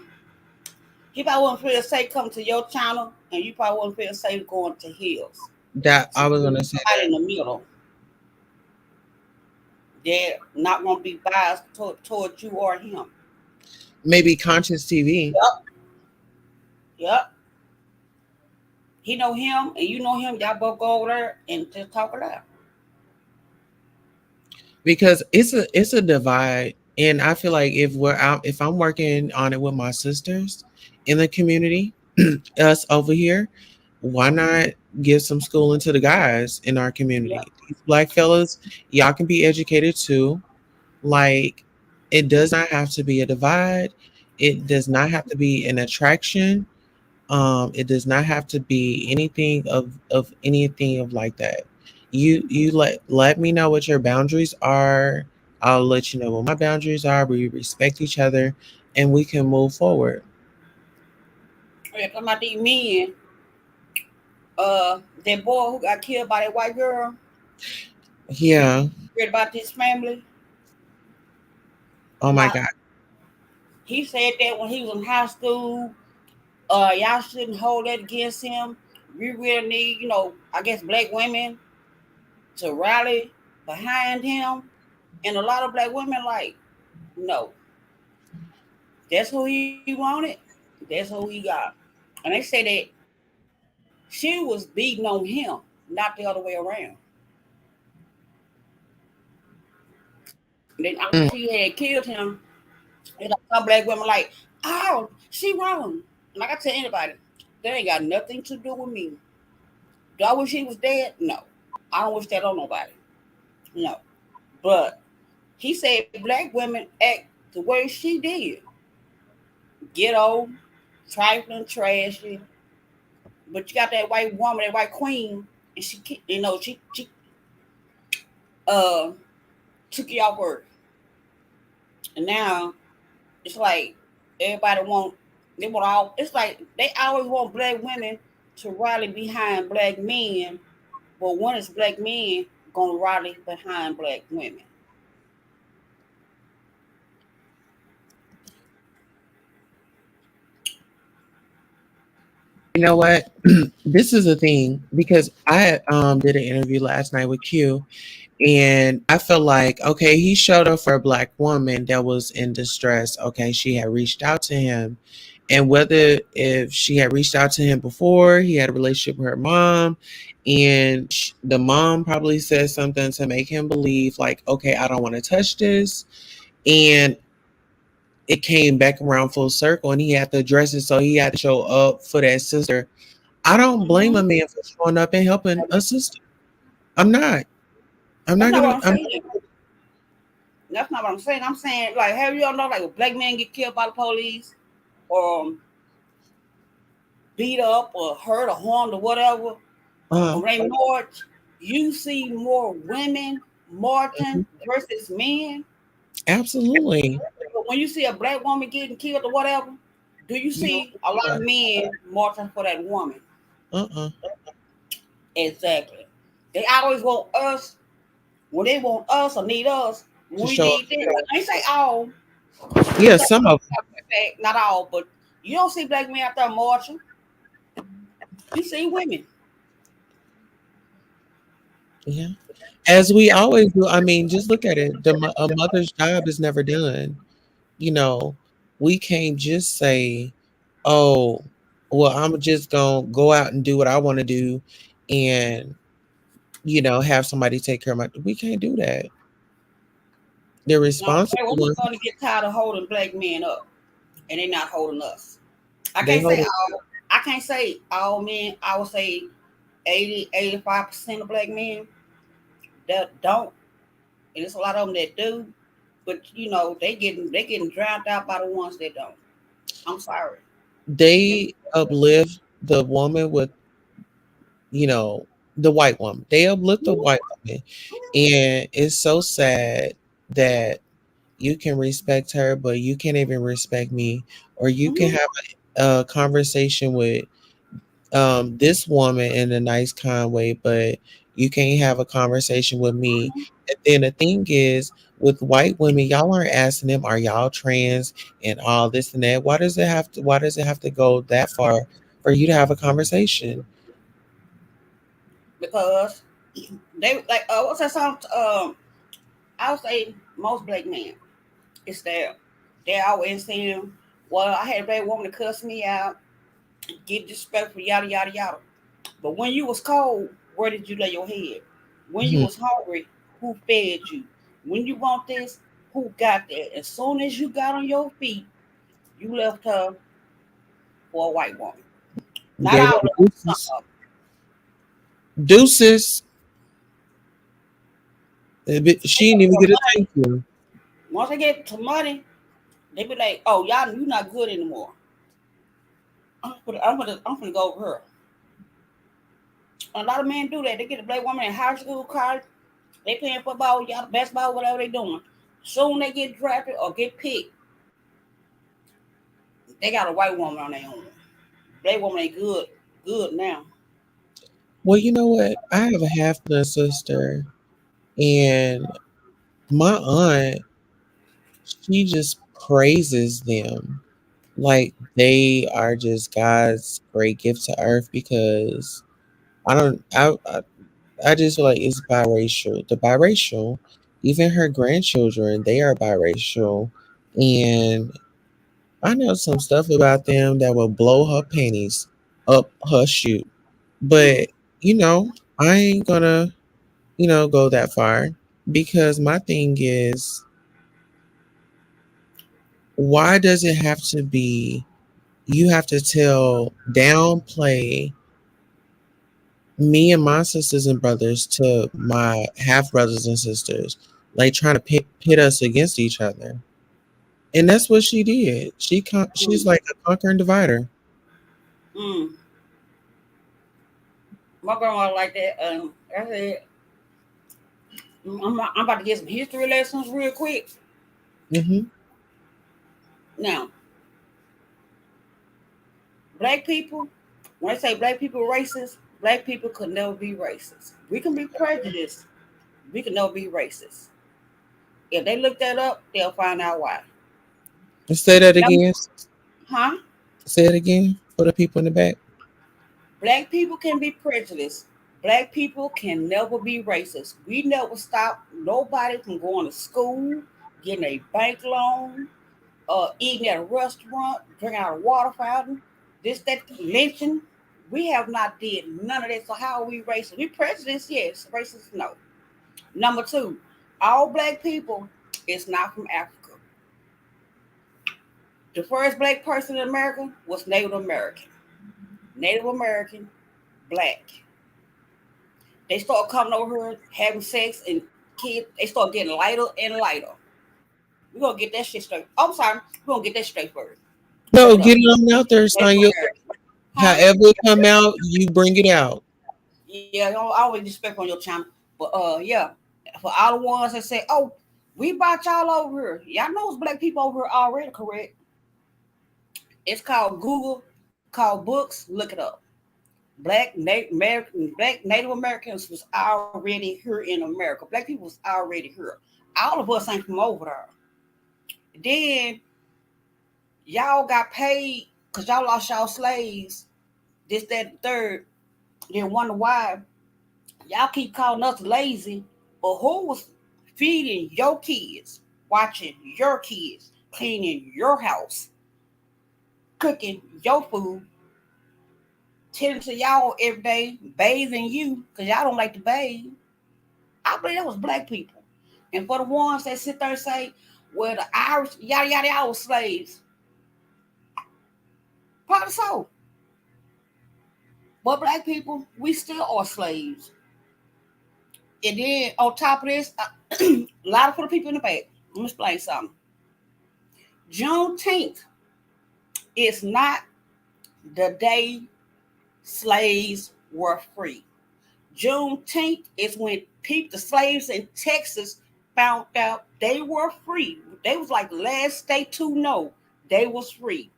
He probably wouldn't feel safe coming to your channel, and you probably wouldn't feel safe going to his. that So I was you gonna need say somebody that. in the middle. They're not gonna be biased toward you or him. Maybe conscious TV. Yep. Yep. He know him, and you know him. Y'all both go over there and just talk it out. because it's a divide, and I feel like if I'm working on it with my sisters in the community, us over here, why not give some schooling to the guys in our Yep. community? These black fellas, y'all can be educated too. Like, it does not have to be a divide. It does not have to be an attraction. It does not have to be anything of anything of like that. You let me know what your boundaries are. I'll let you know what my boundaries are. We respect each other, and we can move forward. Yeah, talking about these men. That boy who got killed by that white girl. Yeah. Read about this family. Oh my My, God. he said that when he was in high school. Y'all shouldn't hold that against him. We really need, I guess black women to rally behind him. And a lot of black women like, no, that's who he wanted. That's who he got. And they say that she was beating on him, not the other way around. Then after Mm. she had killed him, and some black women like, oh, she wrong. Like I tell anybody, that ain't got nothing to do with me. Do I wish he was dead? No. I don't wish that on nobody. No. But he said black women act the way she did. Ghetto, trifling, trashy. But you got that white woman, that white queen, and she uh took you off work. And now it's like everybody want all it's like they always want black women to rally behind black men, but when it's black men gonna rally behind black women. You know what? This is a thing because I did an interview last night with Q, and I felt like, okay, he showed up for a black woman that was in distress. Okay, she had reached out to him, and whether if she had reached out to him before, he had a relationship with her mom, and the mom probably said something to make him believe, like, okay, I don't want to touch this, and it came back around full circle, and he had to address it, so he had to show up for that sister. I don't blame a Mm-hmm. man for showing up and helping a sister. I'm not. I'm That's not not what gonna. I'm saying. That's not what I'm saying. I'm saying, like, have you all know, like, if black men get killed by the police or beat up or hurt or harmed or whatever, Uh, or they march, you see more women marching mhm, versus men. absolutely. But when you see a black woman getting killed or whatever, do you You don't see a lot see of men marching for that woman? that. Exactly. They always want us when they want us or need us. When To we show up. need them, I ain't say all, Yeah, some of them. not all, but you don't see black men out there marching. You see women. Yeah. As we always do. I mean, just look at it. A mother's job is never done. You know, we can't just say, "Oh, well, I'm just gonna go out and do what I want to do," and have somebody take care of my. We can't do that. They're No, responsible we're ones. starting to get tired of holding black men up, and they're not holding us. I They can't say hold it. all. I can't say all men. I would say 80, 85% of black men that don't, and there's a lot of them that do. But they getting drowned out by the ones that don't. I'm sorry. They uplift the woman with, you know, the white woman. They uplift the white woman. And it's so sad that you can respect her, but you can't even respect me. Or you can Mm-hmm. have a conversation with this woman in a nice, kind way, but you can't have a conversation with me. And then the thing is, with white women, y'all aren't asking them, are y'all trans and all this and that? Why does it have to go that far for you to have a conversation? Because they like what's that song? I would say most black men. It's there. They're always saying, "Well, I had a black woman to cuss me out. get disrespectful, yada yada yada. But when you was cold, where did you lay your head? When you Mhm. was hungry, who fed you? When you want this, who got that? As soon as you got on your feet, you left her for a white woman. Not Gave all her of the them, some deuces. of Deuces. She didn't even them. get a thank you. Once they get to money, they be like, "Oh, y'all, you not good anymore. I'm gonna go over her." A lot of men do that. They get a black woman in high school, college. They playing football, y'all basketball, whatever they doing. Soon they get drafted or get picked, they got a white woman on their own. Black woman ain't good now. Well, you know what? I have a half blood sister, and my aunt, she just praises them like they are just God's great gift to earth because I don't, I just feel like it's biracial. The biracial, even her grandchildren, they are biracial, and I know some stuff about them that will blow her panties up her chute. Mm, But I ain't gonna go that far because my thing is, why does it have to be you have to downplay me and my sisters and brothers to my half brothers and sisters, like trying to pit us against each other? And that's what she did. She's mm, like a conquering divider. mm. My grandma like that. I said, I'm about to get some history lessons real quick. Hmm. Now, black people, when I say black people racist, black people could never be racist. We can be prejudiced. We can never be racist. If they look that up, they'll find out why. Say that Number, again. huh? Say it again for the people in the back. Black people can be prejudiced. Black people can never be racist. We never stop nobody from going to school, getting a bank loan, eating at a restaurant, drinking out a water fountain, this, that, lynching. We have not did none of that. So how are we racist? We prejudiced, yes. Racist, no. Number two, all black people is not from Africa. The first black person in America was Native American. Native American, black. They start coming over here having sex and kids. They start getting lighter and lighter. We're gonna get that shit straight. Oh, I'm sorry. We're gonna get that straight first. Hold No, up. get it on out there, Native son. American. Huh? However it come out, you bring it out. Yeah, I always respect on your channel. But yeah, for all the ones that say, "Oh, we brought y'all over here," y'all know it's black people over here already. Correct? It's called Google, called books. Look it up. Black Native Americans was already here in America. Black people was already here. All of us ain't from over there. Then y'all got paid because y'all lost y'all slaves. This, that, and third. Then wonder why y'all keep calling us lazy. But who was feeding your kids, watching your kids, cleaning your house, cooking your food, tending to y'all every day, bathing you because y'all don't like to bathe? I believe that was black people. And for the ones that sit there and say, well, the Irish, yada, yada, yada, was slaves, probably so. But black people, we still are slaves. And then on top of this, a lot of for the people in the back, let me explain something. Juneteenth is not the day slaves were free. Juneteenth is when people, the slaves in Texas, found out they were free. They was like the last state to know they was free.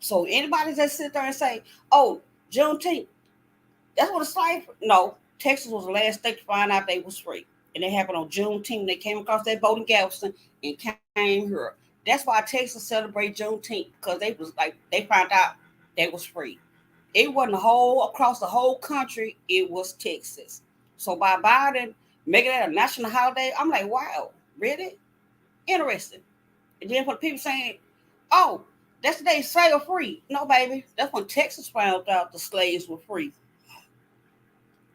So anybody that sit there and say, "Oh, Juneteenth, that's what a slave," no, Texas was the last state to find out they was free, and it happened on Juneteenth. They came across that boat in Galveston and came here. That's why Texas celebrate Juneteenth because they was like they found out they was free. It wasn't a whole across the whole country. It was Texas. So by Biden making that a national holiday, I'm like, wow, really interesting. And then for the people saying, "Oh, That's the day slave free. No, baby. That's when Texas found out the slaves were free.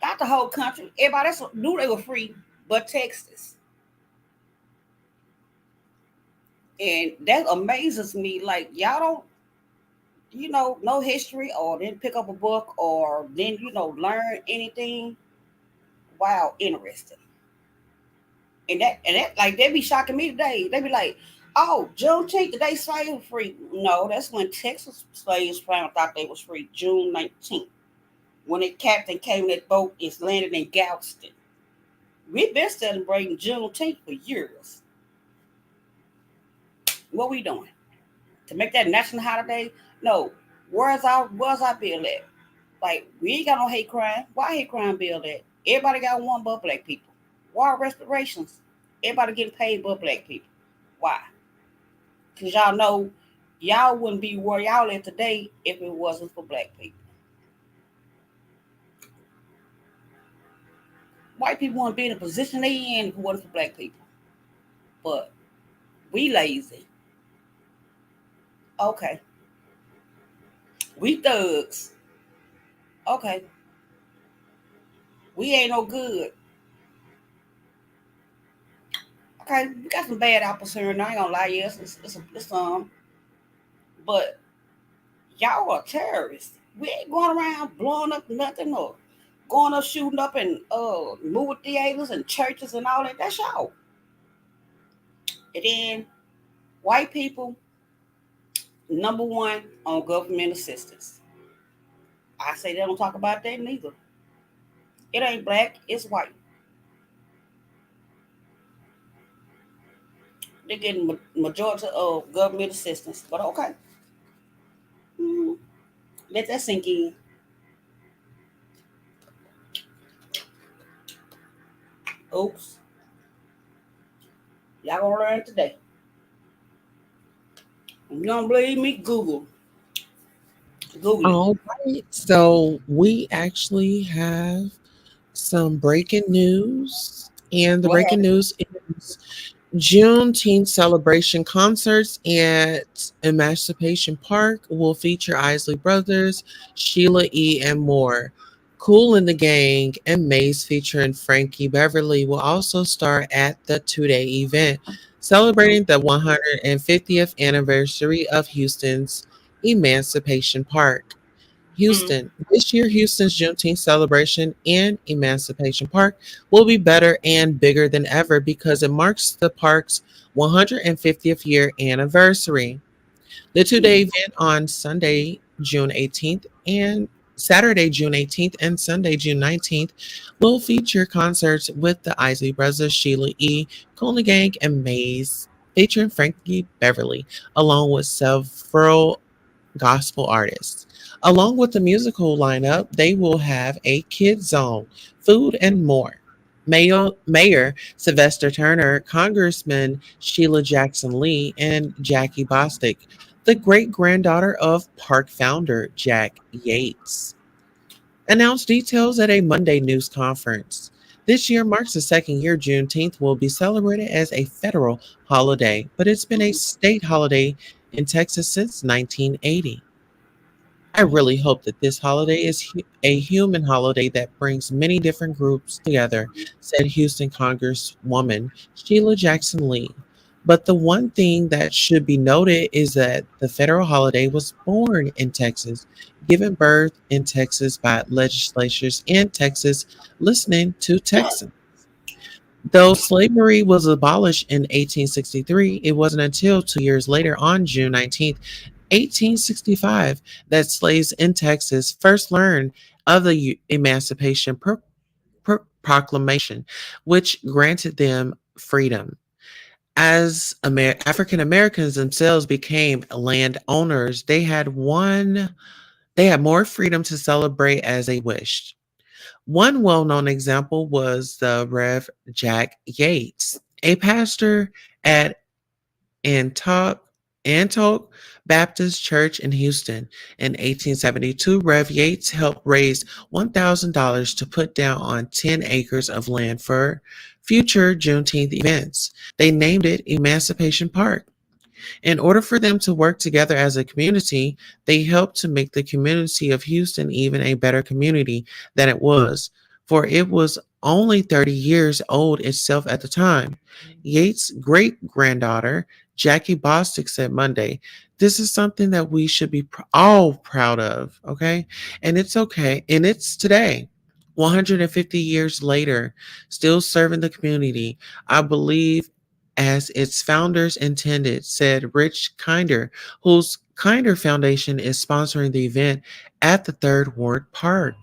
Not the whole country. Everybody else knew they were free, but Texas. And that amazes me. Like, y'all don't, know history or didn't pick up a book or then, learn anything. Wow, interesting. And that like they be shocking me today. They be like, "Oh, Juneteenth, the day slaves free." No, that's when Texas slaves found out they was free. June 19th, when the captain came in that boat, is landed in Galveston. We've been celebrating Juneteenth for years. What we doing to make that national holiday? No, where's our bill at? Like, we ain't got no hate crime. Why hate crime bill at? Everybody got one but black people. Why restorations? Everybody getting paid but black people. Why? Because y'all know y'all wouldn't be where y'all at today if it wasn't for black people. White people wouldn't be in the position they in if it wasn't for black people. But we lazy. Okay. We thugs. Okay. We ain't no good. Okay, we got some bad apples here, and I ain't gonna lie, yes, it's some, but y'all are terrorists. We ain't going around blowing up nothing or going up shooting up in movie theaters and churches and all that. That's y'all. And then white people, number one on government assistance. I say they don't talk about that neither. It ain't black, it's white. They're getting majority of government assistance, but okay. Mhm. Let that sink in. Oops. Y'all gonna learn today. If you don't believe me, Google it. All right. So we actually have some breaking news. And the What breaking happened? news is Juneteenth celebration concerts at Emancipation Park will feature Isley Brothers, Sheila E., and more. Cool and the Gang and Maze featuring Frankie Beverly will also star at the 2-day event, celebrating the 150th anniversary of Houston's Emancipation Park. Mm. Houston. This year, Houston's Juneteenth celebration in Emancipation Park will be better and bigger than ever because it marks the park's 150th year anniversary. The 2-day event on Sunday, June 18th and Saturday, June 18th and Sunday, June 19th will feature concerts with the Isley Brothers, Sheila E., Coney Gang, and Maze, featuring Frankie Beverly, along with several gospel artists. Along with the musical lineup, they will have a kids zone, food, and more. Mayor Sylvester Turner, Congressman Sheila Jackson Lee, and Jackie Bostic, the great granddaughter of park founder Jack Yates, announced details at a Monday news conference. This year marks the second year Juneteenth will be celebrated as a federal holiday, but it's been a state holiday in Texas since 1980. I really hope that this holiday is a human holiday that brings many different groups together, said Houston Congresswoman Sheila Jackson Lee. But the one thing that should be noted is that the federal holiday was born in Texas, given birth in Texas by legislatures in Texas listening to Texans. Though slavery was abolished in 1863, it wasn't until 2 years later, on June 19th, 1865, that slaves in Texas first learned of the Emancipation Proclamation, which granted them freedom. As African Americans themselves became landowners, they had more freedom to celebrate as they wished. One well known example was the Rev. Jack Yates, a pastor at Antioch Baptist Church in Houston. In 1872, Rev. Yates helped raise $1,000 to put down on 10 acres of land for future Juneteenth events. They named it Emancipation Park. In order for them to work together as a community, they helped to make the community of Houston even a better community than it was, for it was only 30 years old itself at the time. Yates' great granddaughter, Jackie Bostick, said Monday, "This is something that we should be all proud of, okay? And it's okay. And it's today." 150 years later, still serving the community, I believe, as its founders intended, said Rich Kinder, whose Kinder Foundation is sponsoring the event at the Third Ward Park.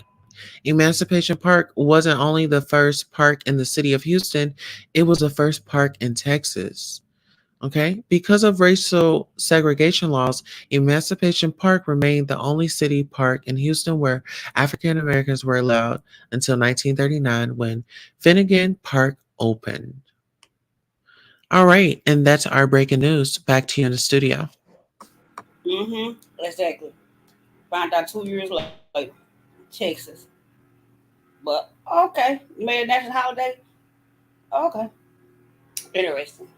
Emancipation Park wasn't only the first park in the city of Houston, it was the first park in Texas. Okay, because of racial segregation laws, Emancipation Park remained the only city park in Houston where African Americans were allowed until 1939 when Finnegan Park opened. All right, and that's our breaking news. Back to you in the studio. Exactly. Found out 2 years later, Texas. But okay, made a national holiday. Okay, interesting.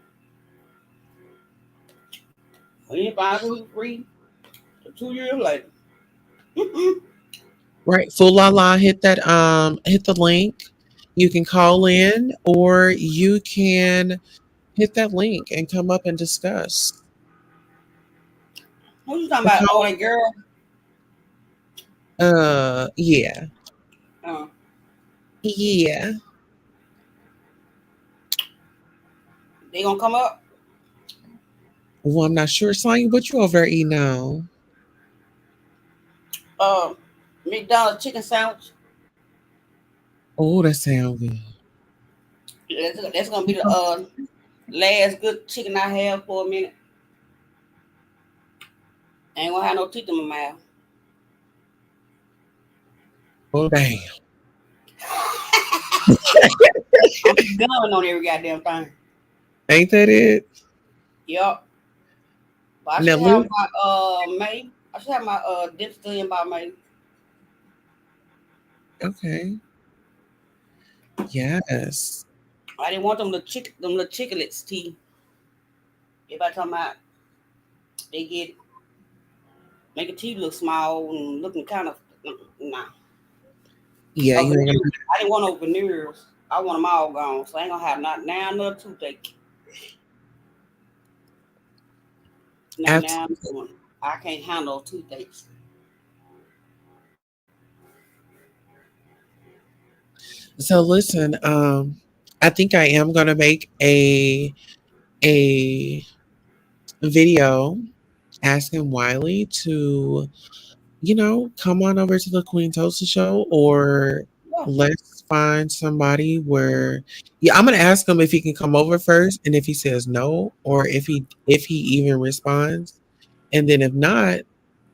We didn't find who free 2 years later. Right, full la la, hit the link. You can call in or you can hit that link and come up and discuss. What you talking The about? Oh, call, that girl. yeah. Uh, Yeah. they gonna come up. Well, I'm not sure. Sonya, what you over there eating now? Uh, McDonald's chicken sandwich. Oh, that sounds good. That's gonna be the last good chicken I have for a minute. Ain't gonna have no teeth in my mouth. Oh, damn. I'm gumming on every goddamn thing. Ain't that it? Yup. But I Now, should have look. my May. I should have my dentist in by May. Okay. Yes. I didn't want them little chicklets teeth. Everybody talking about they get make a teeth look small and looking kind of nah. Yeah, A you ain't veneer. gonna. I didn't want no veneers. I want them all gone. So I ain't gonna have not now another toothache. Not now. Absolutely. I can't handle toothaches. So listen, I think I am gonna make a video asking Wiley to, come on over to the Queen Toast show, or Yeah. let's find somebody where, yeah, I'm gonna ask him if he can come over first, and if he says no, or if he even responds, and then if not,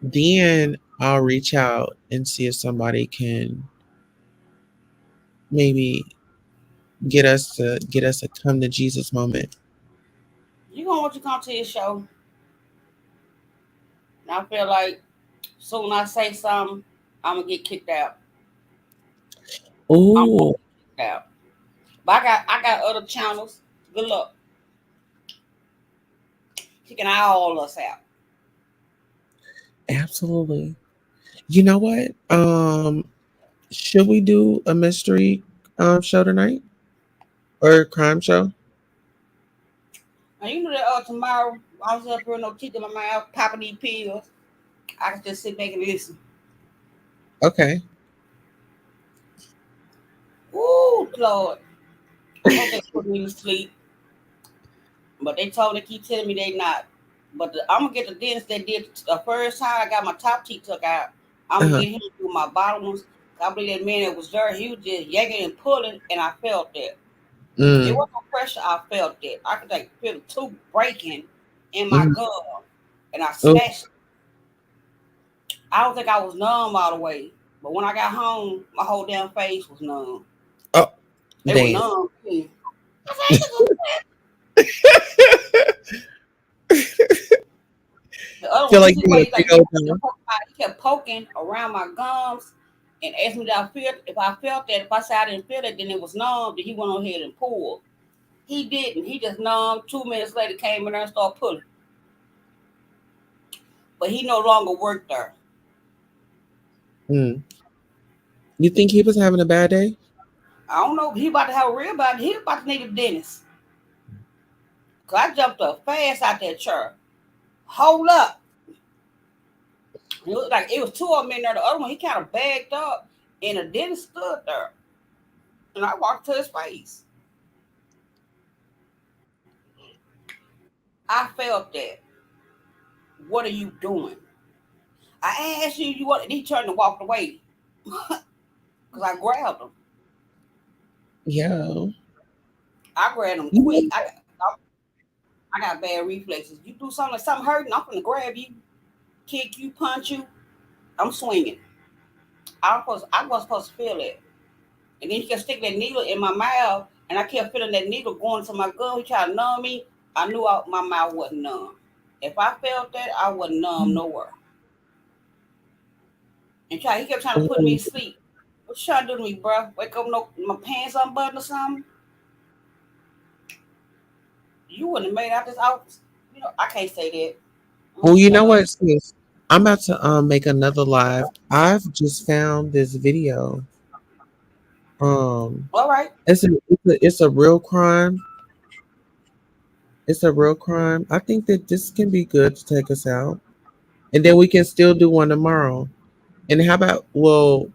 then I'll reach out and see if somebody can maybe get us a come to Jesus moment. You gonna want to come to his show. And I feel like soon I say something, I'm gonna get kicked out. I'm gonna Oh, get kicked out. But I got other channels. Good luck. Kicking all us out. absolutely. You know what? Should we do a mystery show tonight or a crime show? Now you know that tomorrow I was up here with no teeth in my mouth, popping these pills. I can just sit back and listen. Okay. Ooh, Lord. I hope they put me to sleep. But they told me, they keep telling me they not. But I'm gonna get the dentist that did the first time I got my top teeth took out. I'm gonna Uh-huh. get him to do my bottom ones. I believe that man that was there, he was just yanking and pulling, and I felt that. It Mm, wasn't no pressure. I felt that. I could like feel the tooth breaking in my mhm. gum, and I Oh, snatched. I don't think I was numb all the way, but when I got home, my whole damn face was numb. oh, They were damn. numb. I said, the other Feel one, you like see you where had a he big like old gun. he kept poking around my gums and asked me did I feel if I felt that. If I said I didn't feel it, then it was numb. Then he went on ahead and pulled. He didn't. He just numb. 2 minutes later came in there and started pulling. but he no longer worked there. Mm. You think he was having a bad day? I don't know. He about to have a real bad. He about to need a dentist. Cause I jumped up fast out that chair. Hold up. It looked like it was two of them in there. The other one, he kind of bagged up, and the dentist stood there. And I walked to his face. I felt that. What are you doing? I asked you, you what? And he turned and walked away. Because I grabbed him. Yeah. I grabbed him You quick. know- I got bad reflexes. You do something like something hurting, I'm gonna grab you, kick you, punch you. I'm swinging. I wasn't supposed to feel it. And then he kept sticking that needle in my mouth, and I kept feeling that needle going to my gum. He tried to numb me. I knew my mouth wasn't numb. If I felt that, I wasn't numb nowhere. He kept trying to put me Mm. to sleep. What you trying to do to me, bro? Wake up, no, my pants unbuttoned or something? You wouldn't have made out this office. You know, I can't say that. Well, you know But what, sis? I'm about to make another live. I've just found this video. Um, all right, it's a real crime. It's a real crime. I think that this can be good to take us out, and then we can still do one tomorrow. And how about well,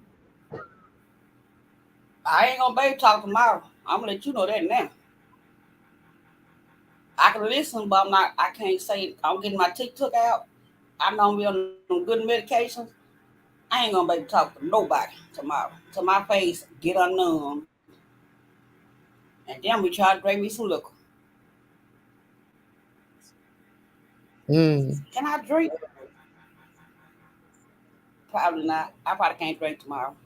I ain't gonna be able to talk tomorrow. I'm gonna let you know that now. I can listen, but I'm not. I can't say I'm getting my teeth took out. I know I'm be on good medications. I ain't gonna be able to talk to nobody tomorrow. Till my face get unnumb, and then we try to drink me some liquor. mm, Can I drink? Probably not. I probably can't drink tomorrow.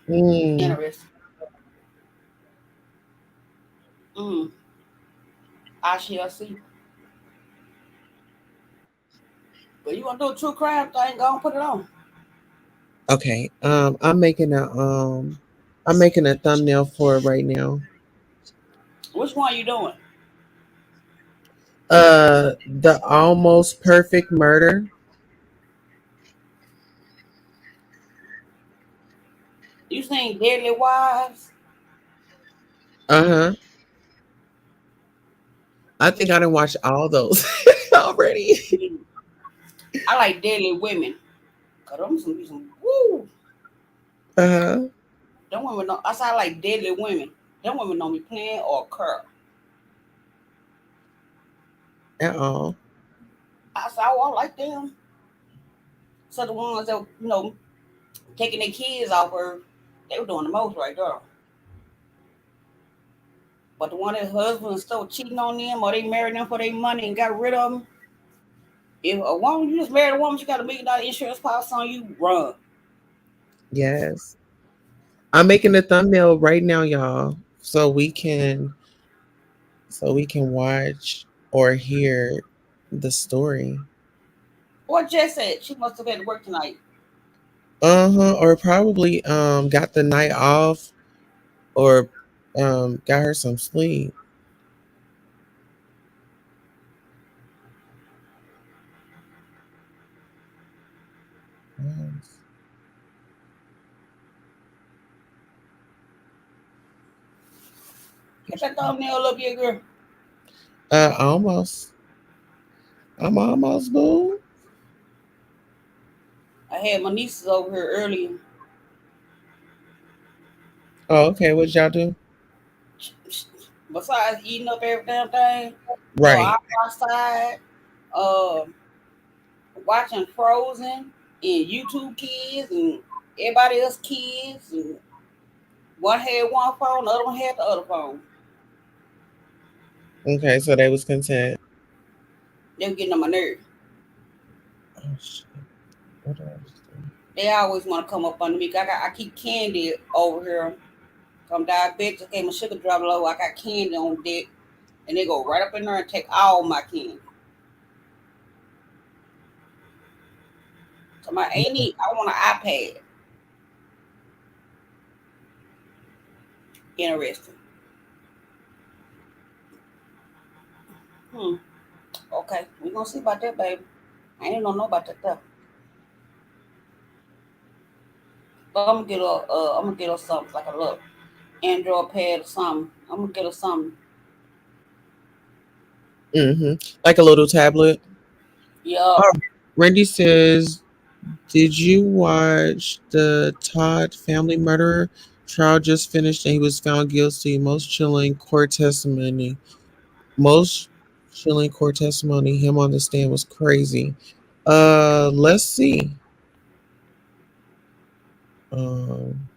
mm, Interesting. Mm, I shall see. But you gonna do a true crime thing? Go and put it on. okay. I'm making a thumbnail for it right now. Which one you doing? The almost perfect murder. You seen Deadly Wives? Uh huh. I think I done watched all those already. Mm. I like Deadly Women. Cause them some woo. Uh huh. Them women know. I said I like Deadly Women. Them women know me playing or curl. At all. I said oh, I like them. So the ones that taking their kids off her, they were doing the most right there. But the one that husband still cheating on them or they married them for their money and got rid of them. If a woman you just married a woman, she got $1 million insurance policy on you, run. Yes. I'm making a thumbnail right now, y'all, so we can watch or hear the story. What Jess said, she must have had to work tonight. Uh-huh. Or probably got the night off or got her some sleep. Yes. Get that thumbnail up here, girl. Almost. I'm almost boo. I had my nieces over here earlier. Oh, okay. What y'all do? Besides eating up every damn thing, Right. I'm outside, uh, watching Frozen and YouTube kids and everybody else kids. And one had one phone, the other one had the other phone. Okay, so they was content. They were getting on my nerves. Oh shit. What else? They always want to come up under me. I keep candy over here. I'm diabetic. Okay, my sugar drop low. I got candy on deck, and they go right up in there and take all my candy. So my ain't need. I want an iPad. Interesting. Hmm. Okay, we gonna see about that, baby. I ain't know about that stuff. But I'm gonna get her something like a little Android pad or something. I'm gonna get her something. Like a little tablet. Yup. Oh, Randy says, did you watch the Todd family murderer trial just finished and he was found guilty? Most chilling court testimony. Him on the stand was crazy. Let's see. Um,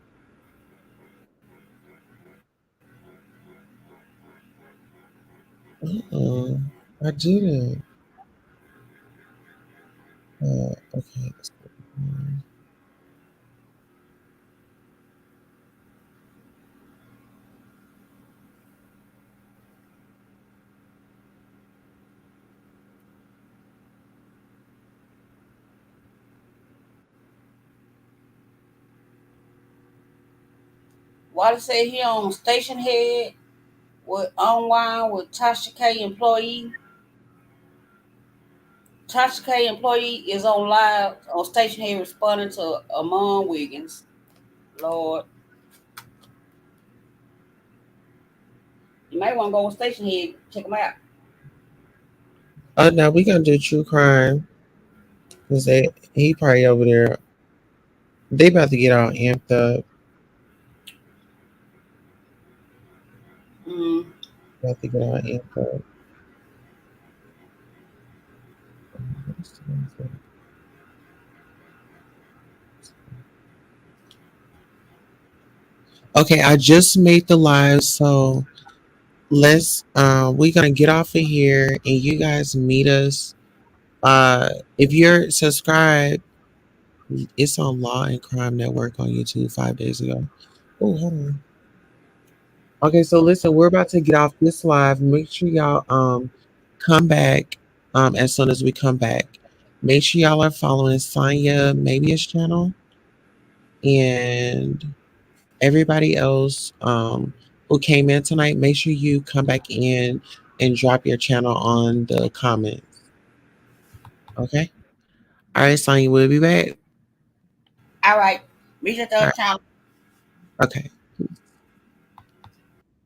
uh, I didn't. Okay. Wally said he on station head with online with Tasha K employee. Tasha K employee is on live on station head responding to Amon Wiggins. Lord, you might want to go on station head, check him out. Now we gonna do true crime because he probably over there. They about to get all amped up. Mm. About to get all amped up. Okay, I just made the live, so let's we're gonna get off of here and you guys meet us. If you're subscribed, it's on Law and Crime Network on YouTube 5 days ago. Oh, hold on. Okay, so listen, we're about to get off this live. Make sure y'all come back as soon as we come back. Make sure y'all are following Sonya Mabia's channel and everybody else who came in tonight. Make sure you come back in and drop your channel on the comments. Okay. All right, Sonya, we'll be back. All right, meet you at the All other right. time. Okay.